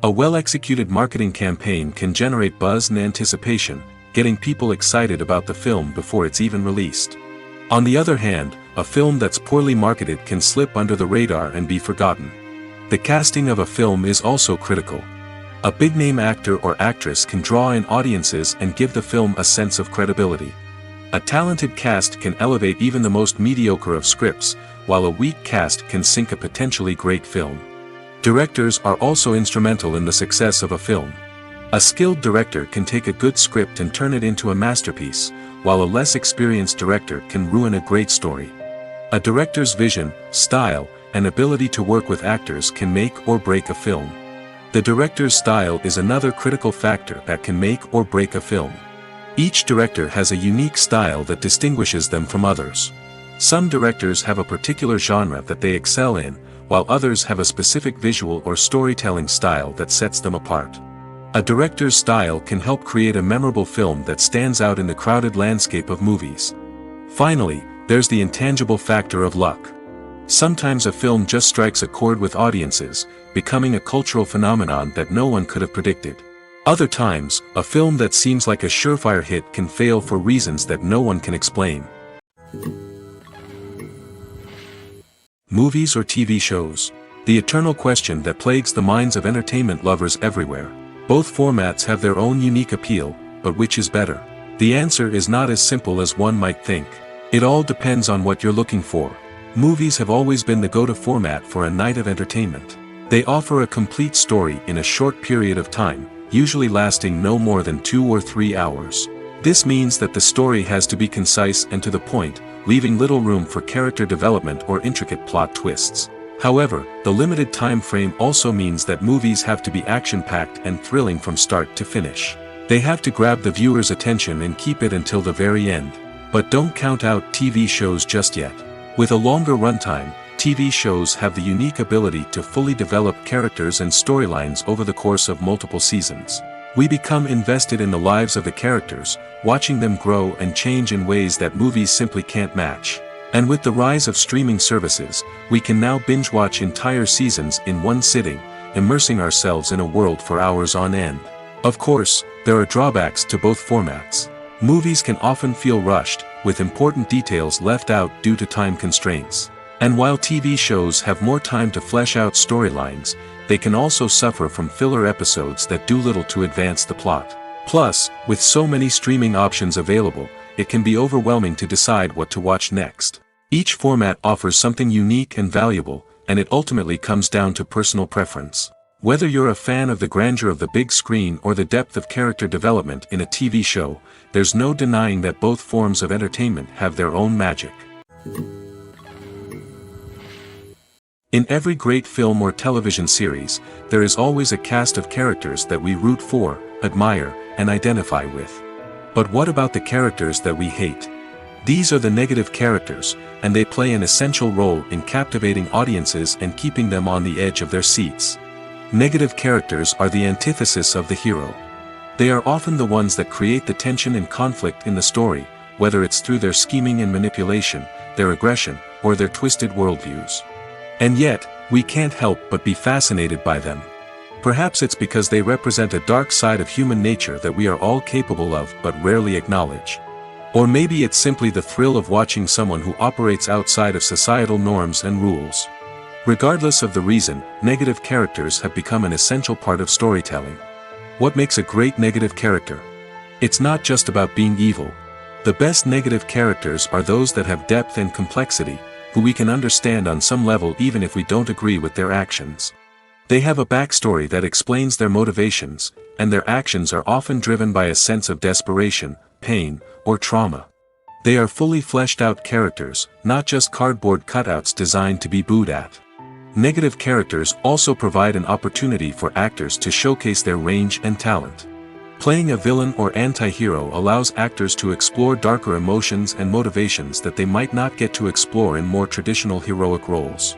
A well-executed marketing campaign can generate buzz and anticipation, getting people excited about the film before it's even released. On the other hand, a film that's poorly marketed can slip under the radar and be forgotten. The casting of a film is also critical. A big-name actor or actress can draw in audiences and give the film a sense of credibility. A talented cast can elevate even the most mediocre of scripts, while a weak cast can sink a potentially great film. Directors are also instrumental in the success of a film. A skilled director can take a good script and turn it into a masterpiece, while a less experienced director can ruin a great story. A director's vision, style, and ability to work with actors can make or break a film. The director's style is another critical factor that can make or break a film. Each director has a unique style that distinguishes them from others. Some directors have a particular genre that they excel in, while others have a specific visual or storytelling style that sets them apart. A director's style can help create a memorable film that stands out in the crowded landscape of movies. Finally, there's the intangible factor of luck. Sometimes a film just strikes a chord with audiences, becoming a cultural phenomenon that no one could have predicted. Other times, a film that seems like a surefire hit can fail for reasons that no one can explain. Movies or TV shows? The eternal question that plagues the minds of entertainment lovers everywhere. Both formats have their own unique appeal, but which is better? The answer is not as simple as one might think. It all depends on what you're looking for. Movies have always been the go-to format for a night of entertainment. They offer a complete story in a short period of time, usually lasting no more than 2 or 3 hours. This means that the story has to be concise and to the point, leaving little room for character development or intricate plot twists. However, the limited time frame also means that movies have to be action-packed and thrilling from start to finish. They have to grab the viewer's attention and keep it until the very end. But don't count out TV shows just yet. With a longer runtime, TV shows have the unique ability to fully develop characters and storylines over the course of multiple seasons. We become invested in the lives of the characters, watching them grow and change in ways that movies simply can't match. And with the rise of streaming services, we can now binge-watch entire seasons in one sitting, immersing ourselves in a world for hours on end. Of course, there are drawbacks to both formats. Movies can often feel rushed, with important details left out due to time constraints. And while TV shows have more time to flesh out storylines, they can also suffer from filler episodes that do little to advance the plot. Plus, with so many streaming options available, it can be overwhelming to decide what to watch next. Each format offers something unique and valuable, and it ultimately comes down to personal preference. Whether you're a fan of the grandeur of the big screen or the depth of character development in a TV show, there's no denying that both forms of entertainment have their own magic. In every great film or television series, there is always a cast of characters that we root for, admire, and identify with. But what about the characters that we hate? These are the negative characters, and they play an essential role in captivating audiences and keeping them on the edge of their seats. Negative characters are the antithesis of the hero. They are often the ones that create the tension and conflict in the story, whether it's through their scheming and manipulation, their aggression, or their twisted worldviews. And yet, we can't help but be fascinated by them. Perhaps it's because they represent a dark side of human nature that we are all capable of but rarely acknowledge. Or maybe it's simply the thrill of watching someone who operates outside of societal norms and rules. Regardless of the reason, negative characters have become an essential part of storytelling. What makes a great negative character? It's not just about being evil. The best negative characters are those that have depth and complexity, who we can understand on some level even if we don't agree with their actions. They have a backstory that explains their motivations, and their actions are often driven by a sense of desperation, pain, or trauma. They are fully fleshed out characters, not just cardboard cutouts designed to be booed at. Negative characters also provide an opportunity for actors to showcase their range and talent. Playing a villain or anti-hero allows actors to explore darker emotions and motivations that they might not get to explore in more traditional heroic roles.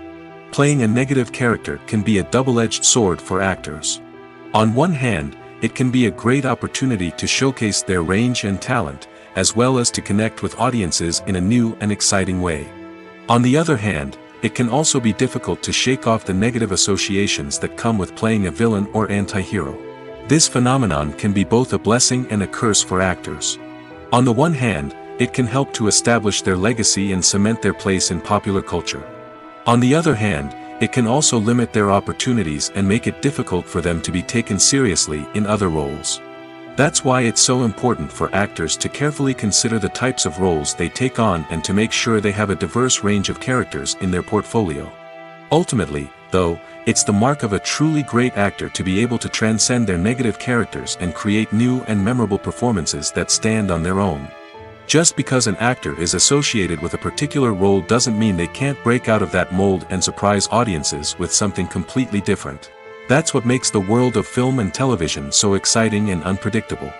Playing a negative character can be a double-edged sword for actors. On one hand, it can be a great opportunity to showcase their range and talent, as well as to connect with audiences in a new and exciting way. On the other hand, it can also be difficult to shake off the negative associations that come with playing a villain or anti-hero. This phenomenon can be both a blessing and a curse for actors. On the one hand, it can help to establish their legacy and cement their place in popular culture. On the other hand, it can also limit their opportunities and make it difficult for them to be taken seriously in other roles. That's why it's so important for actors to carefully consider the types of roles they take on and to make sure they have a diverse range of characters in their portfolio. Ultimately, though, it's the mark of a truly great actor to be able to transcend their negative characters and create new and memorable performances that stand on their own. Just because an actor is associated with a particular role doesn't mean they can't break out of that mold and surprise audiences with something completely different. That's what makes the world of film and television so exciting and unpredictable.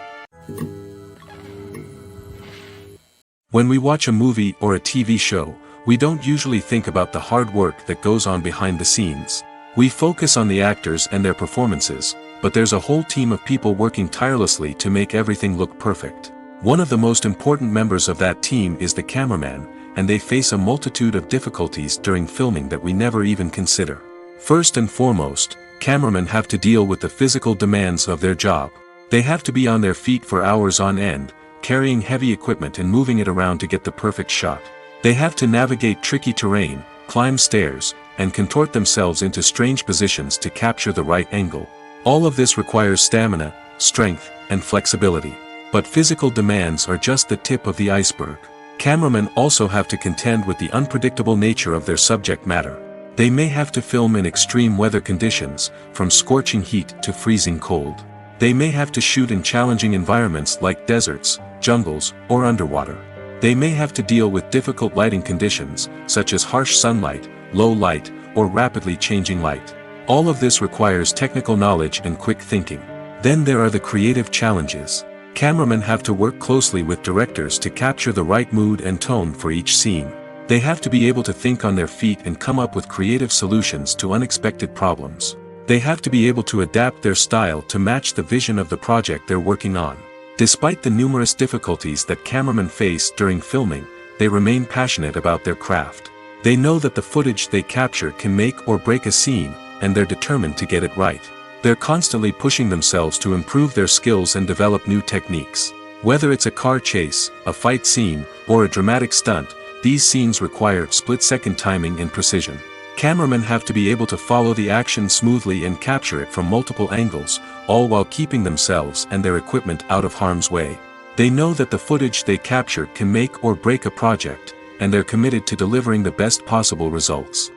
When we watch a movie or a TV show, we don't usually think about the hard work that goes on behind the scenes. We focus on the actors and their performances, but there's a whole team of people working tirelessly to make everything look perfect. One of the most important members of that team is the cameraman, and they face a multitude of difficulties during filming that we never even consider. First and foremost, cameramen have to deal with the physical demands of their job. They have to be on their feet for hours on end, carrying heavy equipment and moving it around to get the perfect shot. They have to navigate tricky terrain, climb stairs, and contort themselves into strange positions to capture the right angle. All of this requires stamina, strength, and flexibility. But physical demands are just the tip of the iceberg. Cameramen also have to contend with the unpredictable nature of their subject matter. They may have to film in extreme weather conditions, from scorching heat to freezing cold. They may have to shoot in challenging environments like deserts, jungles, or underwater. They may have to deal with difficult lighting conditions, such as harsh sunlight, low light, or rapidly changing light. All of this requires technical knowledge and quick thinking. Then there are the creative challenges. Cameramen have to work closely with directors to capture the right mood and tone for each scene. They have to be able to think on their feet and come up with creative solutions to unexpected problems. They have to be able to adapt their style to match the vision of the project they're working on. Despite the numerous difficulties that cameramen face during filming, they remain passionate about their craft. They know that the footage they capture can make or break a scene, and they're determined to get it right. They're constantly pushing themselves to improve their skills and develop new techniques. Whether it's a car chase, a fight scene, or a dramatic stunt, these scenes require split-second timing and precision. Cameramen have to be able to follow the action smoothly and capture it from multiple angles, all while keeping themselves and their equipment out of harm's way. They know that the footage they capture can make or break a project, and they're committed to delivering the best possible results.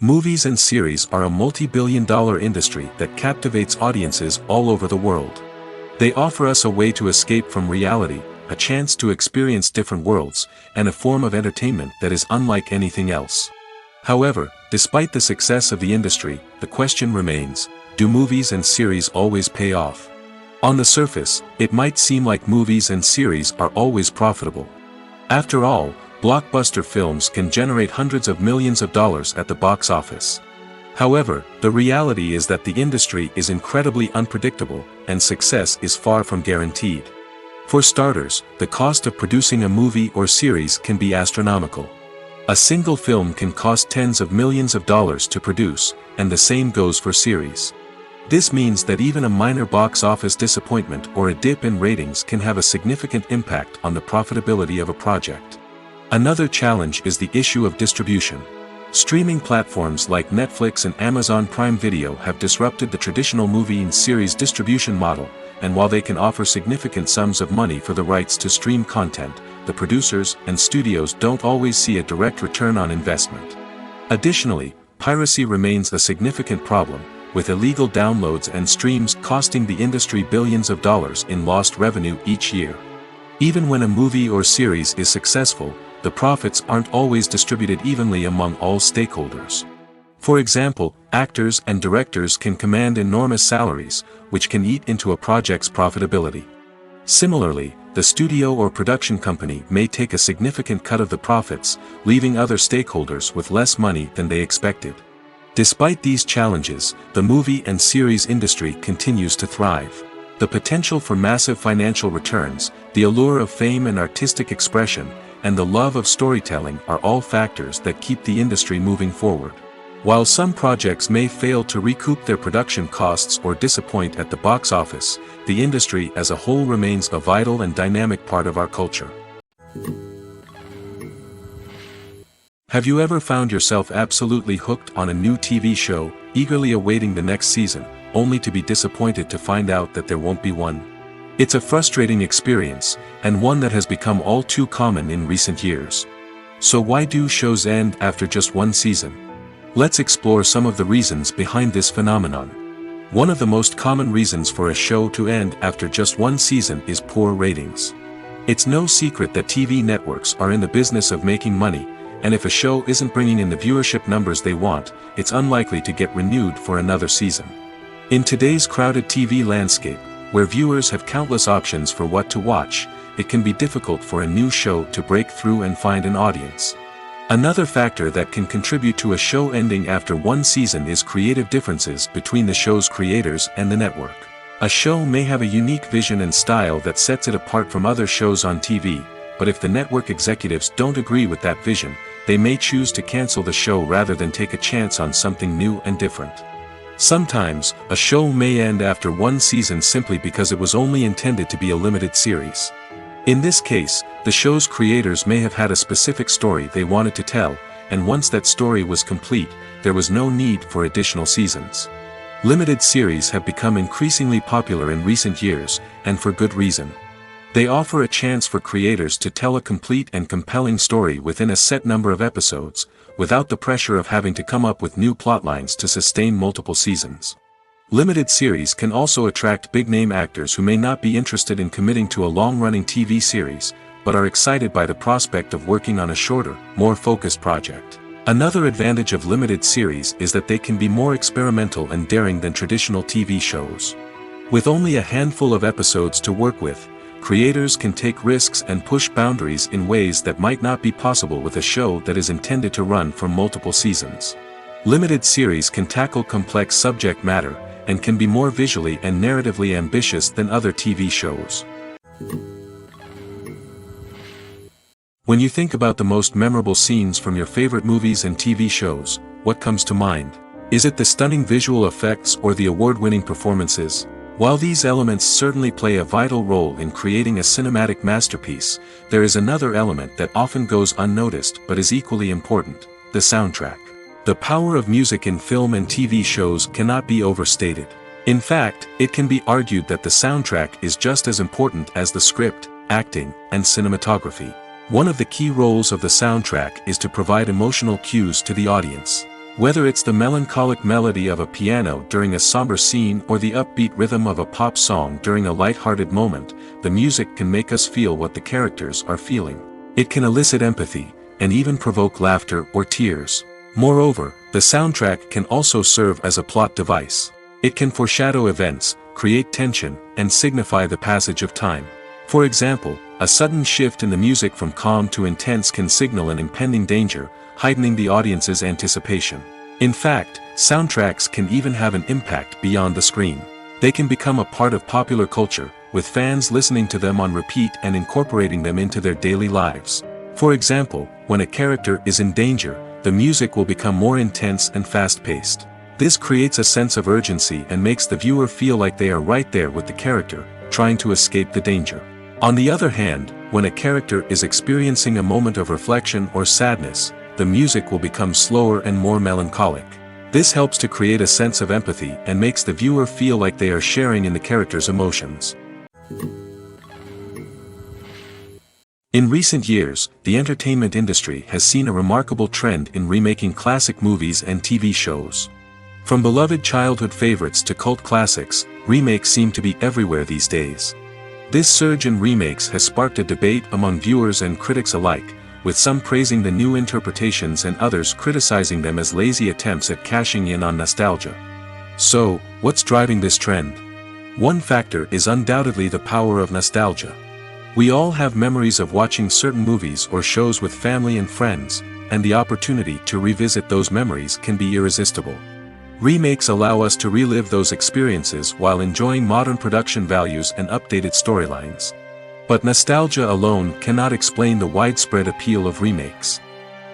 Movies and series are a multi-billion-dollar industry that captivates audiences all over the world. They offer us a way to escape from reality, a chance to experience different worlds, and a form of entertainment that is unlike anything else. However, despite the success of the industry, the question remains, do movies and series always pay off? On the surface, it might seem like movies and series are always profitable. After all, blockbuster films can generate hundreds of millions of dollars at the box office. However, the reality is that the industry is incredibly unpredictable, and success is far from guaranteed. For starters, the cost of producing a movie or series can be astronomical. A single film can cost tens of millions of dollars to produce, and the same goes for series. This means that even a minor box office disappointment or a dip in ratings can have a significant impact on the profitability of a project. Another challenge is the issue of distribution. Streaming platforms like Netflix and Amazon Prime Video have disrupted the traditional movie and series distribution model, and while they can offer significant sums of money for the rights to stream content, the producers and studios don't always see a direct return on investment. Additionally, piracy remains a significant problem, with illegal downloads and streams costing the industry billions of dollars in lost revenue each year. Even when a movie or series is successful, the profits aren't always distributed evenly among all stakeholders. For example, actors and directors can command enormous salaries, which can eat into a project's profitability. Similarly, the studio or production company may take a significant cut of the profits, leaving other stakeholders with less money than they expected. Despite these challenges, the movie and series industry continues to thrive. The potential for massive financial returns, the allure of fame and artistic expression, and the love of storytelling are all factors that keep the industry moving forward. While some projects may fail to recoup their production costs or disappoint at the box office, the industry as a whole remains a vital and dynamic part of our culture. Have you ever found yourself absolutely hooked on a new TV show, eagerly awaiting the next season, only to be disappointed to find out that there won't be one? It's a frustrating experience, and one that has become all too common in recent years. So why do shows end after just one season? Let's explore some of the reasons behind this phenomenon. One of the most common reasons for a show to end after just one season is poor ratings. It's no secret that TV networks are in the business of making money, and if a show isn't bringing in the viewership numbers they want, it's unlikely to get renewed for another season. In today's crowded TV landscape, where viewers have countless options for what to watch, it can be difficult for a new show to break through and find an audience. Another factor that can contribute to a show ending after one season is creative differences between the show's creators and the network. A show may have a unique vision and style that sets it apart from other shows on TV, but if the network executives don't agree with that vision, they may choose to cancel the show rather than take a chance on something new and different. Sometimes, a show may end after one season simply because it was only intended to be a limited series. In this case, the show's creators may have had a specific story they wanted to tell, and once that story was complete, there was no need for additional seasons. Limited series have become increasingly popular in recent years, and for good reason. They offer a chance for creators to tell a complete and compelling story within a set number of episodes, without the pressure of having to come up with new plotlines to sustain multiple seasons. Limited series can also attract big-name actors who may not be interested in committing to a long-running TV series, but are excited by the prospect of working on a shorter, more focused project. Another advantage of limited series is that they can be more experimental and daring than traditional TV shows. With only a handful of episodes to work with, creators can take risks and push boundaries in ways that might not be possible with a show that is intended to run for multiple seasons. Limited series can tackle complex subject matter, and can be more visually and narratively ambitious than other TV shows. When you think about the most memorable scenes from your favorite movies and TV shows, what comes to mind? Is it the stunning visual effects or the award-winning performances? While these elements certainly play a vital role in creating a cinematic masterpiece, there is another element that often goes unnoticed but is equally important: the soundtrack. The power of music in film and TV shows cannot be overstated. In fact, it can be argued that the soundtrack is just as important as the script, acting, and cinematography. One of the key roles of the soundtrack is to provide emotional cues to the audience. Whether it's the melancholic melody of a piano during a somber scene or the upbeat rhythm of a pop song during a light-hearted moment, the music can make us feel what the characters are feeling. It can elicit empathy, and even provoke laughter or tears. Moreover, the soundtrack can also serve as a plot device. It can foreshadow events, create tension, and signify the passage of time. For example, a sudden shift in the music from calm to intense can signal an impending danger, heightening the audience's anticipation. In fact, soundtracks can even have an impact beyond the screen. They can become a part of popular culture, with fans listening to them on repeat and incorporating them into their daily lives. For example, when a character is in danger, the music will become more intense and fast-paced. This creates a sense of urgency and makes the viewer feel like they are right there with the character, trying to escape the danger. On the other hand, when a character is experiencing a moment of reflection or sadness, the music will become slower and more melancholic. This helps to create a sense of empathy and makes the viewer feel like they are sharing in the character's emotions. In recent years, the entertainment industry has seen a remarkable trend in remaking classic movies and TV shows. From beloved childhood favorites to cult classics, remakes seem to be everywhere these days. This surge in remakes has sparked a debate among viewers and critics alike, with some praising the new interpretations and others criticizing them as lazy attempts at cashing in on nostalgia. So, what's driving this trend? One factor is undoubtedly the power of nostalgia. We all have memories of watching certain movies or shows with family and friends, and the opportunity to revisit those memories can be irresistible. Remakes allow us to relive those experiences while enjoying modern production values and updated storylines. But nostalgia alone cannot explain the widespread appeal of remakes.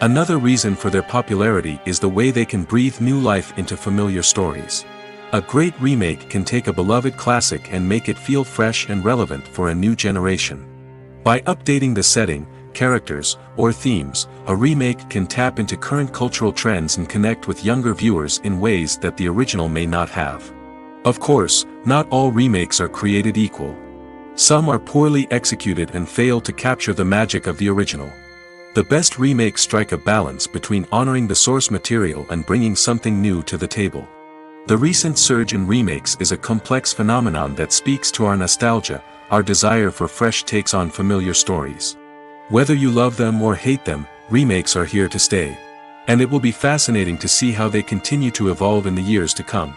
Another reason for their popularity is the way they can breathe new life into familiar stories. A great remake can take a beloved classic and make it feel fresh and relevant for a new generation. By updating the setting, characters, or themes, a remake can tap into current cultural trends and connect with younger viewers in ways that the original may not have. Of course, not all remakes are created equal. Some are poorly executed and fail to capture the magic of the original. The best remakes strike a balance between honoring the source material and bringing something new to the table. The recent surge in remakes is a complex phenomenon that speaks to our nostalgia, our desire for fresh takes on familiar stories. Whether you love them or hate them, remakes are here to stay. And it will be fascinating to see how they continue to evolve in the years to come.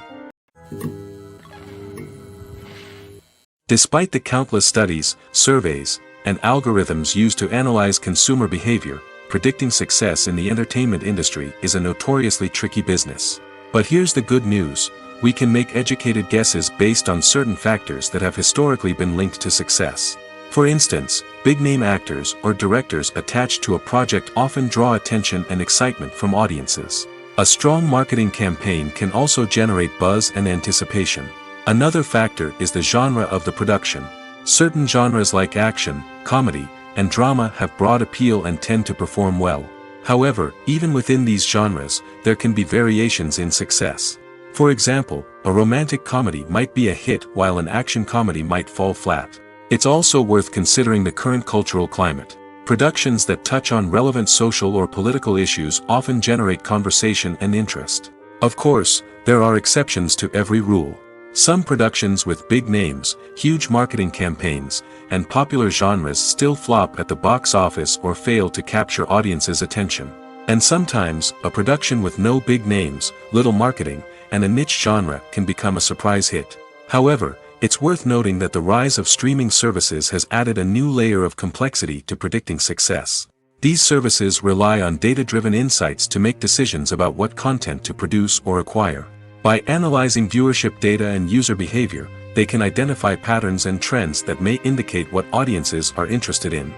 Despite the countless studies, surveys, and algorithms used to analyze consumer behavior, predicting success in the entertainment industry is a notoriously tricky business. But here's the good news: we can make educated guesses based on certain factors that have historically been linked to success. For instance, big-name actors or directors attached to a project often draw attention and excitement from audiences. A strong marketing campaign can also generate buzz and anticipation. Another factor is the genre of the production. Certain genres like action, comedy, and drama have broad appeal and tend to perform well. However, even within these genres, there can be variations in success. For example, a romantic comedy might be a hit while an action comedy might fall flat. It's also worth considering the current cultural climate. Productions that touch on relevant social or political issues often generate conversation and interest. Of course, there are exceptions to every rule. Some productions with big names, huge marketing campaigns, and popular genres still flop at the box office or fail to capture audiences' attention. And sometimes, a production with no big names, little marketing, and a niche genre can become a surprise hit. However, It's worth noting that the rise of streaming services has added a new layer of complexity to predicting success. These services rely on data-driven insights to make decisions about what content to produce or acquire. By analyzing viewership data and user behavior, they can identify patterns and trends that may indicate what audiences are interested in.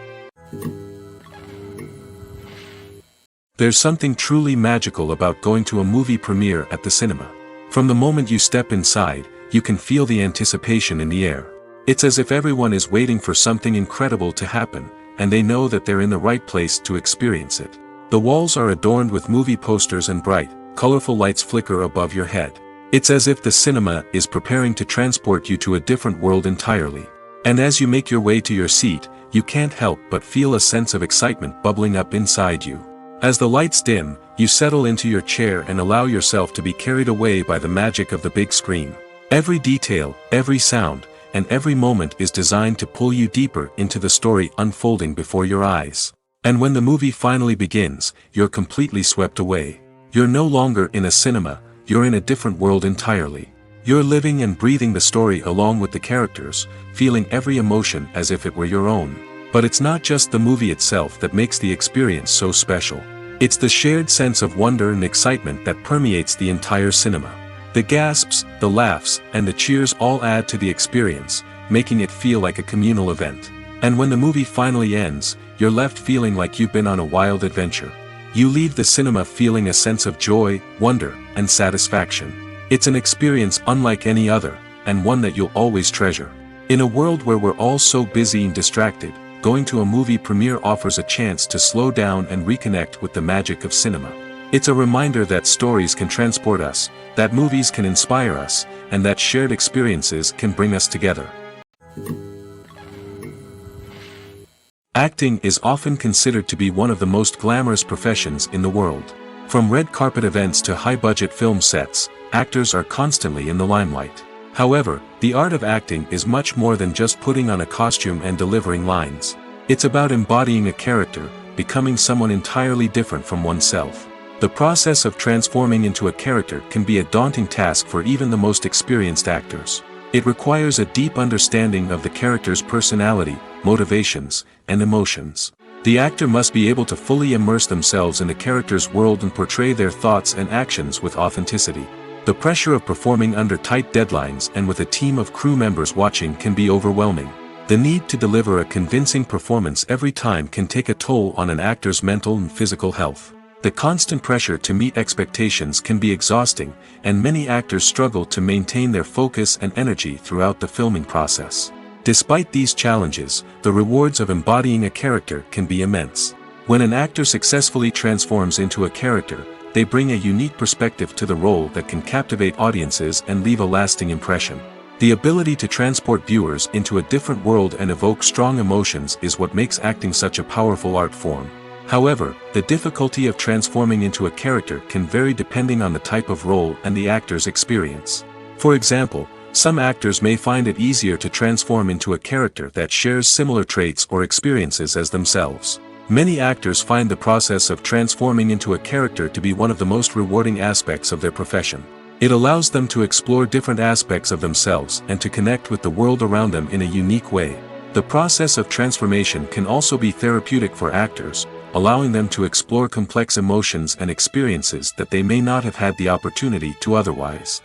There's something truly magical about going to a movie premiere at the cinema. From the moment you step inside, you can feel the anticipation in the air. It's as if everyone is waiting for something incredible to happen, and they know that they're in the right place to experience it. The walls are adorned with movie posters and bright, colorful lights flicker above your head. It's as if the cinema is preparing to transport you to a different world entirely. And as you make your way to your seat, you can't help but feel a sense of excitement bubbling up inside you. As the lights dim, you settle into your chair and allow yourself to be carried away by the magic of the big screen. Every detail, every sound, and every moment is designed to pull you deeper into the story unfolding before your eyes. And when the movie finally begins, you're completely swept away. You're no longer in a cinema, you're in a different world entirely. You're living and breathing the story along with the characters, feeling every emotion as if it were your own. But it's not just the movie itself that makes the experience so special. It's the shared sense of wonder and excitement that permeates the entire cinema. The gasps, the laughs, and the cheers all add to the experience, making it feel like a communal event. And when the movie finally ends, you're left feeling like you've been on a wild adventure. You leave the cinema feeling a sense of joy, wonder, and satisfaction. It's an experience unlike any other, and one that you'll always treasure. In a world where we're all so busy and distracted, going to a movie premiere offers a chance to slow down and reconnect with the magic of cinema. It's a reminder that stories can transport us, that movies can inspire us, and that shared experiences can bring us together. Acting is often considered to be one of the most glamorous professions in the world. From red carpet events to high-budget film sets, actors are constantly in the limelight. However, the art of acting is much more than just putting on a costume and delivering lines. It's about embodying a character, becoming someone entirely different from oneself. The process of transforming into a character can be a daunting task for even the most experienced actors. It requires a deep understanding of the character's personality, motivations, and emotions. The actor must be able to fully immerse themselves in the character's world and portray their thoughts and actions with authenticity. The pressure of performing under tight deadlines and with a team of crew members watching can be overwhelming. The need to deliver a convincing performance every time can take a toll on an actor's mental and physical health. The constant pressure to meet expectations can be exhausting, and many actors struggle to maintain their focus and energy throughout the filming process. Despite these challenges, the rewards of embodying a character can be immense. When an actor successfully transforms into a character, they bring a unique perspective to the role that can captivate audiences and leave a lasting impression. The ability to transport viewers into a different world and evoke strong emotions is what makes acting such a powerful art form. However, the difficulty of transforming into a character can vary depending on the type of role and the actor's experience. For example, some actors may find it easier to transform into a character that shares similar traits or experiences as themselves. Many actors find the process of transforming into a character to be one of the most rewarding aspects of their profession. It allows them to explore different aspects of themselves and to connect with the world around them in a unique way. The process of transformation can also be therapeutic for actors, allowing them to explore complex emotions and experiences that they may not have had the opportunity to otherwise.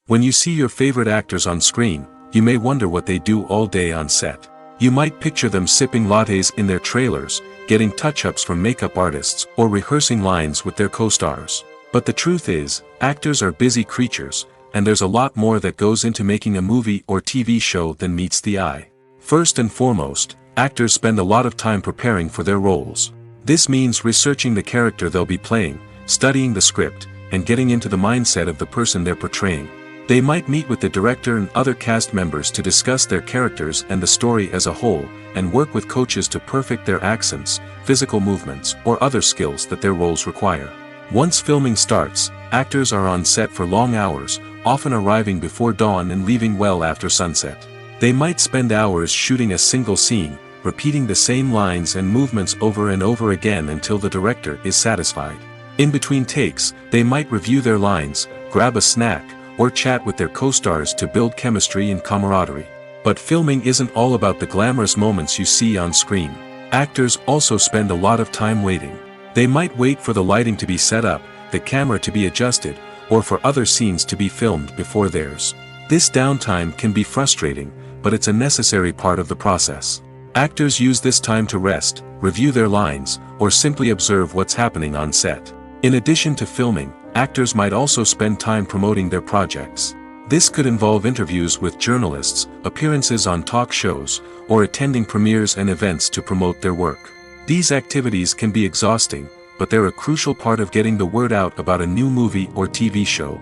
When you see your favorite actors on screen, you may wonder what they do all day on set. You might picture them sipping lattes in their trailers, getting touch-ups from makeup artists, or rehearsing lines with their co-stars. But the truth is, actors are busy creatures, and there's a lot more that goes into making a movie or TV show than meets the eye. First and foremost, actors spend a lot of time preparing for their roles. This means researching the character they'll be playing, studying the script, and getting into the mindset of the person they're portraying. They might meet with the director and other cast members to discuss their characters and the story as a whole, and work with coaches to perfect their accents, physical movements, or other skills that their roles require. Once filming starts, actors are on set for long hours, often arriving before dawn and leaving well after sunset. They might spend hours shooting a single scene, repeating the same lines and movements over and over again until the director is satisfied. In between takes, they might review their lines, grab a snack, or chat with their co-stars to build chemistry and camaraderie. But filming isn't all about the glamorous moments you see on screen. Actors also spend a lot of time waiting. They might wait for the lighting to be set up, the camera to be adjusted, or for other scenes to be filmed before theirs. This downtime can be frustrating, but it's a necessary part of the process. Actors use this time to rest, review their lines, or simply observe what's happening on set. In addition to filming, actors might also spend time promoting their projects. This could involve interviews with journalists, appearances on talk shows, or attending premieres and events to promote their work. These activities can be exhausting, but they're a crucial part of getting the word out about a new movie or TV show.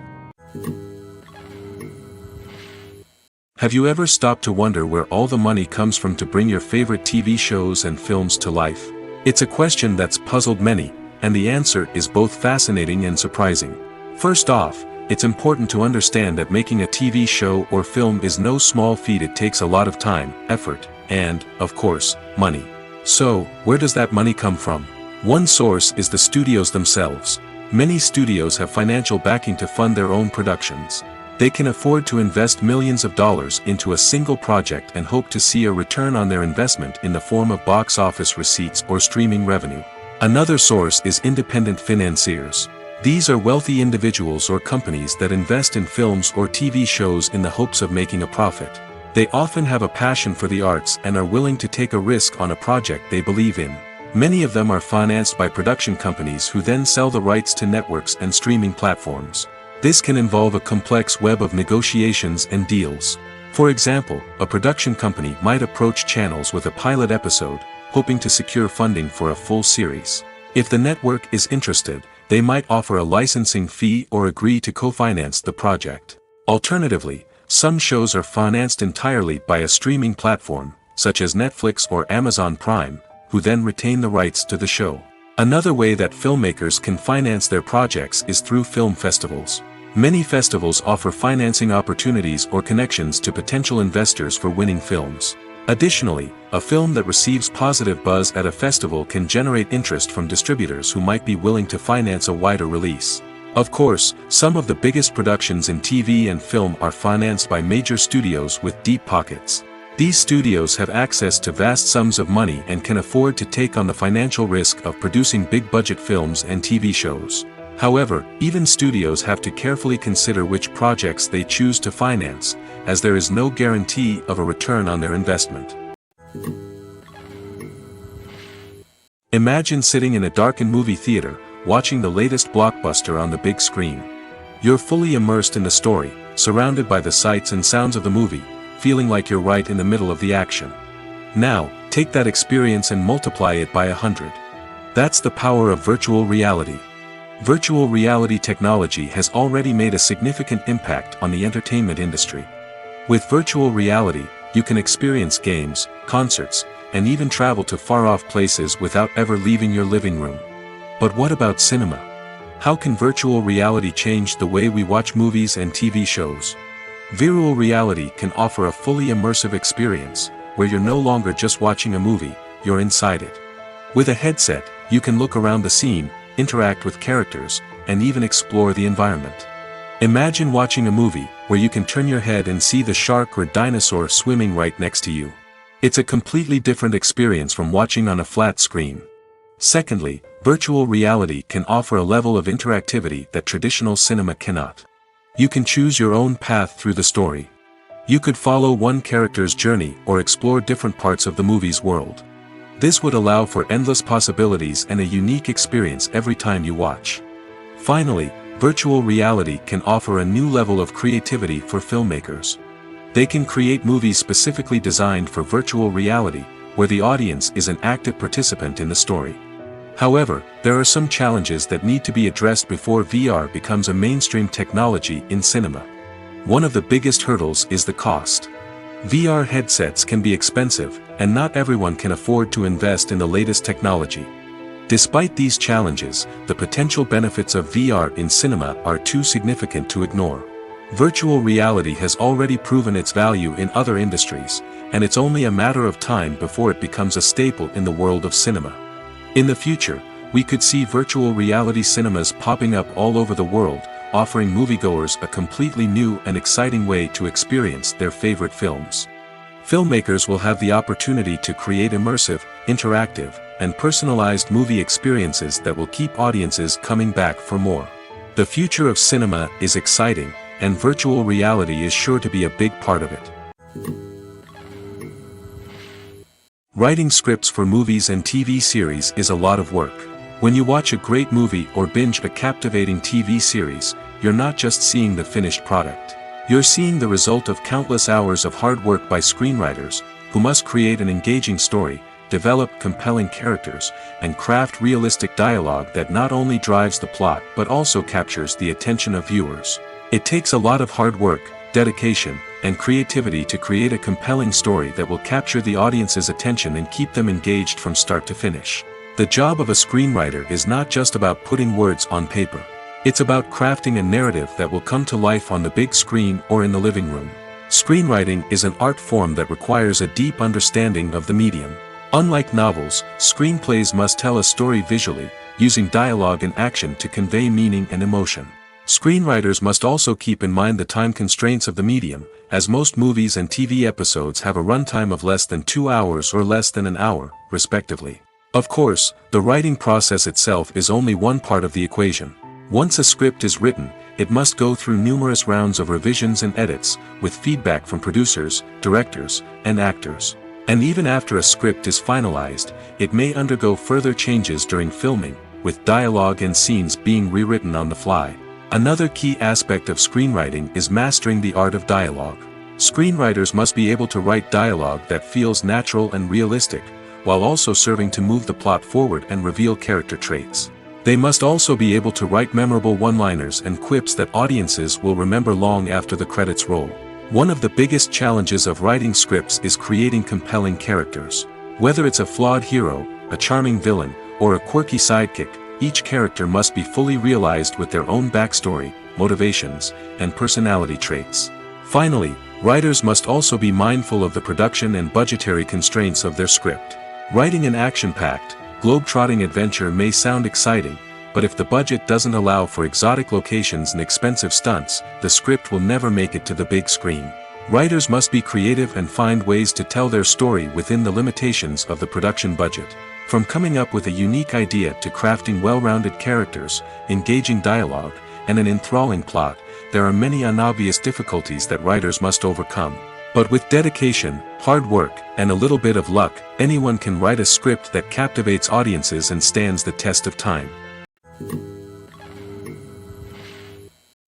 Have you ever stopped to wonder where all the money comes from to bring your favorite TV shows and films to life? It's a question that's puzzled many, and the answer is both fascinating and surprising. First off, it's important to understand that making a TV show or film is no small feat. It takes a lot of time, effort, and, of course, money. So, where does that money come from? One source is the studios themselves. Many studios have financial backing to fund their own productions. They can afford to invest millions of dollars into a single project and hope to see a return on their investment in the form of box office receipts or streaming revenue. Another source is independent financiers. These are wealthy individuals or companies that invest in films or TV shows in the hopes of making a profit. They often have a passion for the arts and are willing to take a risk on a project they believe in. Many of them are financed by production companies who then sell the rights to networks and streaming platforms. This can involve a complex web of negotiations and deals. For example, a production company might approach channels with a pilot episode, hoping to secure funding for a full series. If the network is interested, they might offer a licensing fee or agree to co-finance the project. Alternatively, some shows are financed entirely by a streaming platform, such as Netflix or Amazon Prime, who then retain the rights to the show. Another way that filmmakers can finance their projects is through film festivals. Many festivals offer financing opportunities or connections to potential investors for winning films. Additionally, a film that receives positive buzz at a festival can generate interest from distributors who might be willing to finance a wider release. Of course, some of the biggest productions in TV and film are financed by major studios with deep pockets. These studios have access to vast sums of money and can afford to take on the financial risk of producing big-budget films and TV shows. However, even studios have to carefully consider which projects they choose to finance, as there is no guarantee of a return on their investment. Imagine sitting in a darkened movie theater, watching the latest blockbuster on the big screen. You're fully immersed in the story, surrounded by the sights and sounds of the movie, feeling like you're right in the middle of the action. Now, take that experience and multiply it by 100. That's the power of virtual reality. Virtual reality technology has already made a significant impact on the entertainment industry. With virtual reality, you can experience games, concerts, and even travel to far-off places without ever leaving your living room. But what about cinema? How can virtual reality change the way we watch movies and TV shows? Virtual reality can offer a fully immersive experience, where you're no longer just watching a movie, you're inside it. With a headset, you can look around the scene, interact with characters, and even explore the environment. Imagine watching a movie, where you can turn your head and see the shark or dinosaur swimming right next to you. It's a completely different experience from watching on a flat screen. Secondly, virtual reality can offer a level of interactivity that traditional cinema cannot. You can choose your own path through the story. You could follow one character's journey or explore different parts of the movie's world. This would allow for endless possibilities and a unique experience every time you watch. Finally, virtual reality can offer a new level of creativity for filmmakers. They can create movies specifically designed for virtual reality, where the audience is an active participant in the story. However, there are some challenges that need to be addressed before VR becomes a mainstream technology in cinema. One of the biggest hurdles is the cost. VR headsets can be expensive, and not everyone can afford to invest in the latest technology. Despite these challenges, the potential benefits of VR in cinema are too significant to ignore. Virtual reality has already proven its value in other industries, and it's only a matter of time before it becomes a staple in the world of cinema. In the future, we could see virtual reality cinemas popping up all over the world, offering moviegoers a completely new and exciting way to experience their favorite films. Filmmakers will have the opportunity to create immersive, interactive, and personalized movie experiences that will keep audiences coming back for more. The future of cinema is exciting, and virtual reality is sure to be a big part of it. Writing scripts for movies and TV series is a lot of work. When you watch a great movie or binge a captivating TV series, you're not just seeing the finished product. You're seeing the result of countless hours of hard work by screenwriters, who must create an engaging story, develop compelling characters, and craft realistic dialogue that not only drives the plot but also captures the attention of viewers. It takes a lot of hard work, dedication, and creativity to create a compelling story that will capture the audience's attention and keep them engaged from start to finish. The job of a screenwriter is not just about putting words on paper. It's about crafting a narrative that will come to life on the big screen or in the living room. Screenwriting is an art form that requires a deep understanding of the medium. Unlike novels, screenplays must tell a story visually, using dialogue and action to convey meaning and emotion. Screenwriters must also keep in mind the time constraints of the medium, as most movies and TV episodes have a runtime of less than 2 hours or less than an hour, respectively. Of course, the writing process itself is only one part of the equation. Once a script is written, it must go through numerous rounds of revisions and edits, with feedback from producers, directors, and actors. And even after a script is finalized, it may undergo further changes during filming, with dialogue and scenes being rewritten on the fly. Another key aspect of screenwriting is mastering the art of dialogue. Screenwriters must be able to write dialogue that feels natural and realistic, while also serving to move the plot forward and reveal character traits. They must also be able to write memorable one-liners and quips that audiences will remember long after the credits roll. One of the biggest challenges of writing scripts is creating compelling characters. Whether it's a flawed hero, a charming villain, or a quirky sidekick, each character must be fully realized with their own backstory, motivations, and personality traits. Finally, writers must also be mindful of the production and budgetary constraints of their script. Writing an action-packed, globe-trotting adventure may sound exciting, but if the budget doesn't allow for exotic locations and expensive stunts, the script will never make it to the big screen. Writers must be creative and find ways to tell their story within the limitations of the production budget. From coming up with a unique idea to crafting well-rounded characters, engaging dialogue, and an enthralling plot, there are many unobvious difficulties that writers must overcome. But with dedication, hard work, and a little bit of luck, anyone can write a script that captivates audiences and stands the test of time.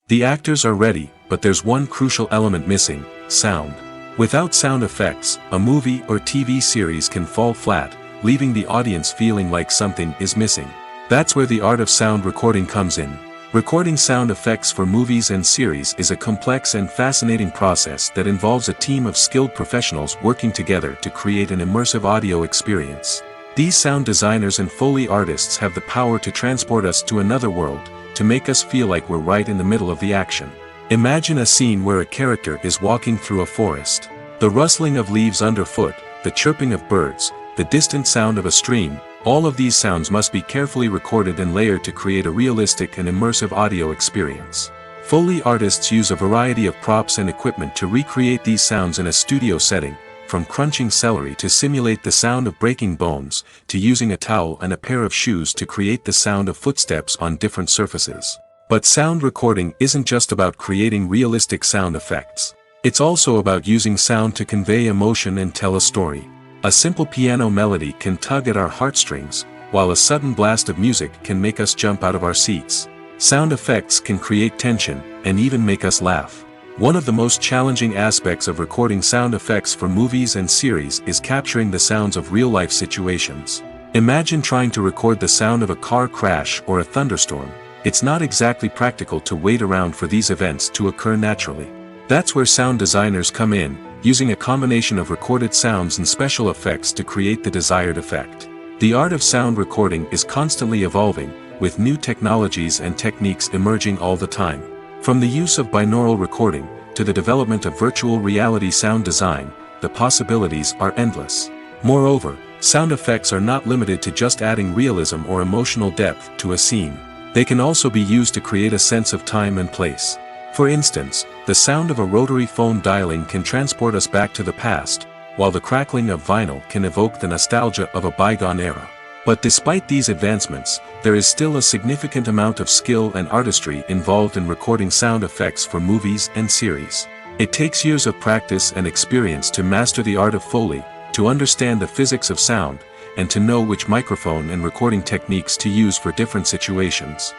The actors are ready, but there's one crucial element missing: sound. Without sound effects, a movie or TV series can fall flat, leaving the audience feeling like something is missing. That's where the art of sound recording comes in. Recording sound effects for movies and series is a complex and fascinating process that involves a team of skilled professionals working together to create an immersive audio experience. These sound designers and Foley artists have the power to transport us to another world, to make us feel like we're right in the middle of the action. Imagine a scene where a character is walking through a forest. The rustling of leaves underfoot, the chirping of birds, the distant sound of a stream, all of these sounds must be carefully recorded and layered to create a realistic and immersive audio experience. Foley artists use a variety of props and equipment to recreate these sounds in a studio setting, from crunching celery to simulate the sound of breaking bones, to using a towel and a pair of shoes to create the sound of footsteps on different surfaces. But sound recording isn't just about creating realistic sound effects. It's also about using sound to convey emotion and tell a story. A simple piano melody can tug at our heartstrings, while a sudden blast of music can make us jump out of our seats. Sound effects can create tension, and even make us laugh. One of the most challenging aspects of recording sound effects for movies and series is capturing the sounds of real-life situations. Imagine trying to record the sound of a car crash or a thunderstorm. It's not exactly practical to wait around for these events to occur naturally. That's where sound designers come in, using a combination of recorded sounds and special effects to create the desired effect. The art of sound recording is constantly evolving, with new technologies and techniques emerging all the time. From the use of binaural recording, to the development of virtual reality sound design, the possibilities are endless. Moreover, sound effects are not limited to just adding realism or emotional depth to a scene. They can also be used to create a sense of time and place. For instance, the sound of a rotary phone dialing can transport us back to the past, while the crackling of vinyl can evoke the nostalgia of a bygone era. But despite these advancements, there is still a significant amount of skill and artistry involved in recording sound effects for movies and series. It takes years of practice and experience to master the art of Foley, to understand the physics of sound, and to know which microphone and recording techniques to use for different situations.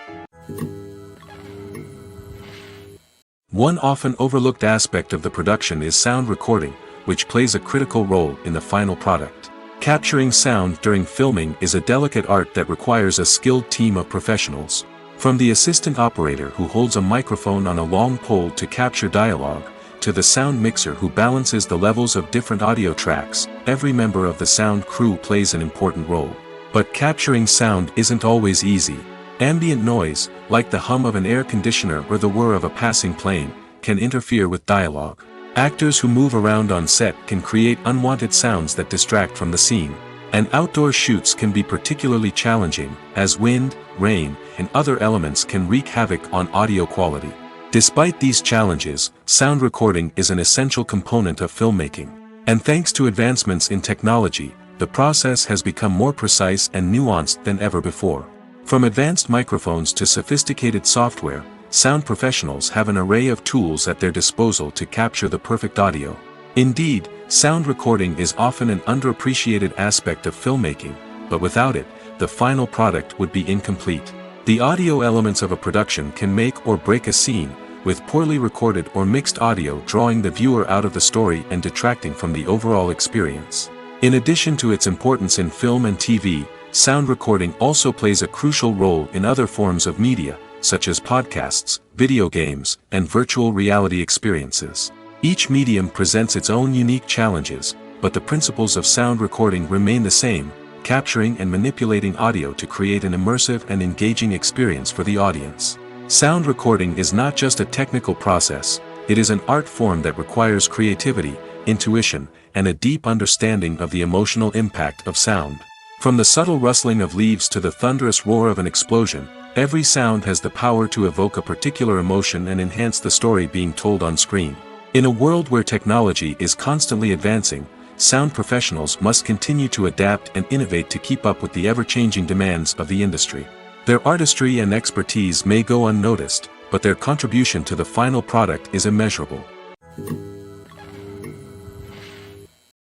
One often overlooked aspect of the production is sound recording, which plays a critical role in the final product. Capturing sound during filming is a delicate art that requires a skilled team of professionals. From the assistant operator who holds a microphone on a long pole to capture dialogue, to the sound mixer who balances the levels of different audio tracks, every member of the sound crew plays an important role. But capturing sound isn't always easy. Ambient noise, like the hum of an air conditioner or the whir of a passing plane, can interfere with dialogue. Actors who move around on set can create unwanted sounds that distract from the scene. And outdoor shoots can be particularly challenging, as wind, rain, and other elements can wreak havoc on audio quality. Despite these challenges, sound recording is an essential component of filmmaking. And thanks to advancements in technology, the process has become more precise and nuanced than ever before. From advanced microphones to sophisticated software, sound professionals have an array of tools at their disposal to capture the perfect audio. Indeed, sound recording is often an underappreciated aspect of filmmaking, but without it, the final product would be incomplete. The audio elements of a production can make or break a scene, with poorly recorded or mixed audio drawing the viewer out of the story and detracting from the overall experience. In addition to its importance in film and TV, sound recording also plays a crucial role in other forms of media, such as podcasts, video games, and virtual reality experiences. Each medium presents its own unique challenges, but the principles of sound recording remain the same, capturing and manipulating audio to create an immersive and engaging experience for the audience. Sound recording is not just a technical process, it is an art form that requires creativity, intuition, and a deep understanding of the emotional impact of sound. From the subtle rustling of leaves to the thunderous roar of an explosion, every sound has the power to evoke a particular emotion and enhance the story being told on screen. In a world where technology is constantly advancing, sound professionals must continue to adapt and innovate to keep up with the ever-changing demands of the industry. Their artistry and expertise may go unnoticed, but their contribution to the final product is immeasurable.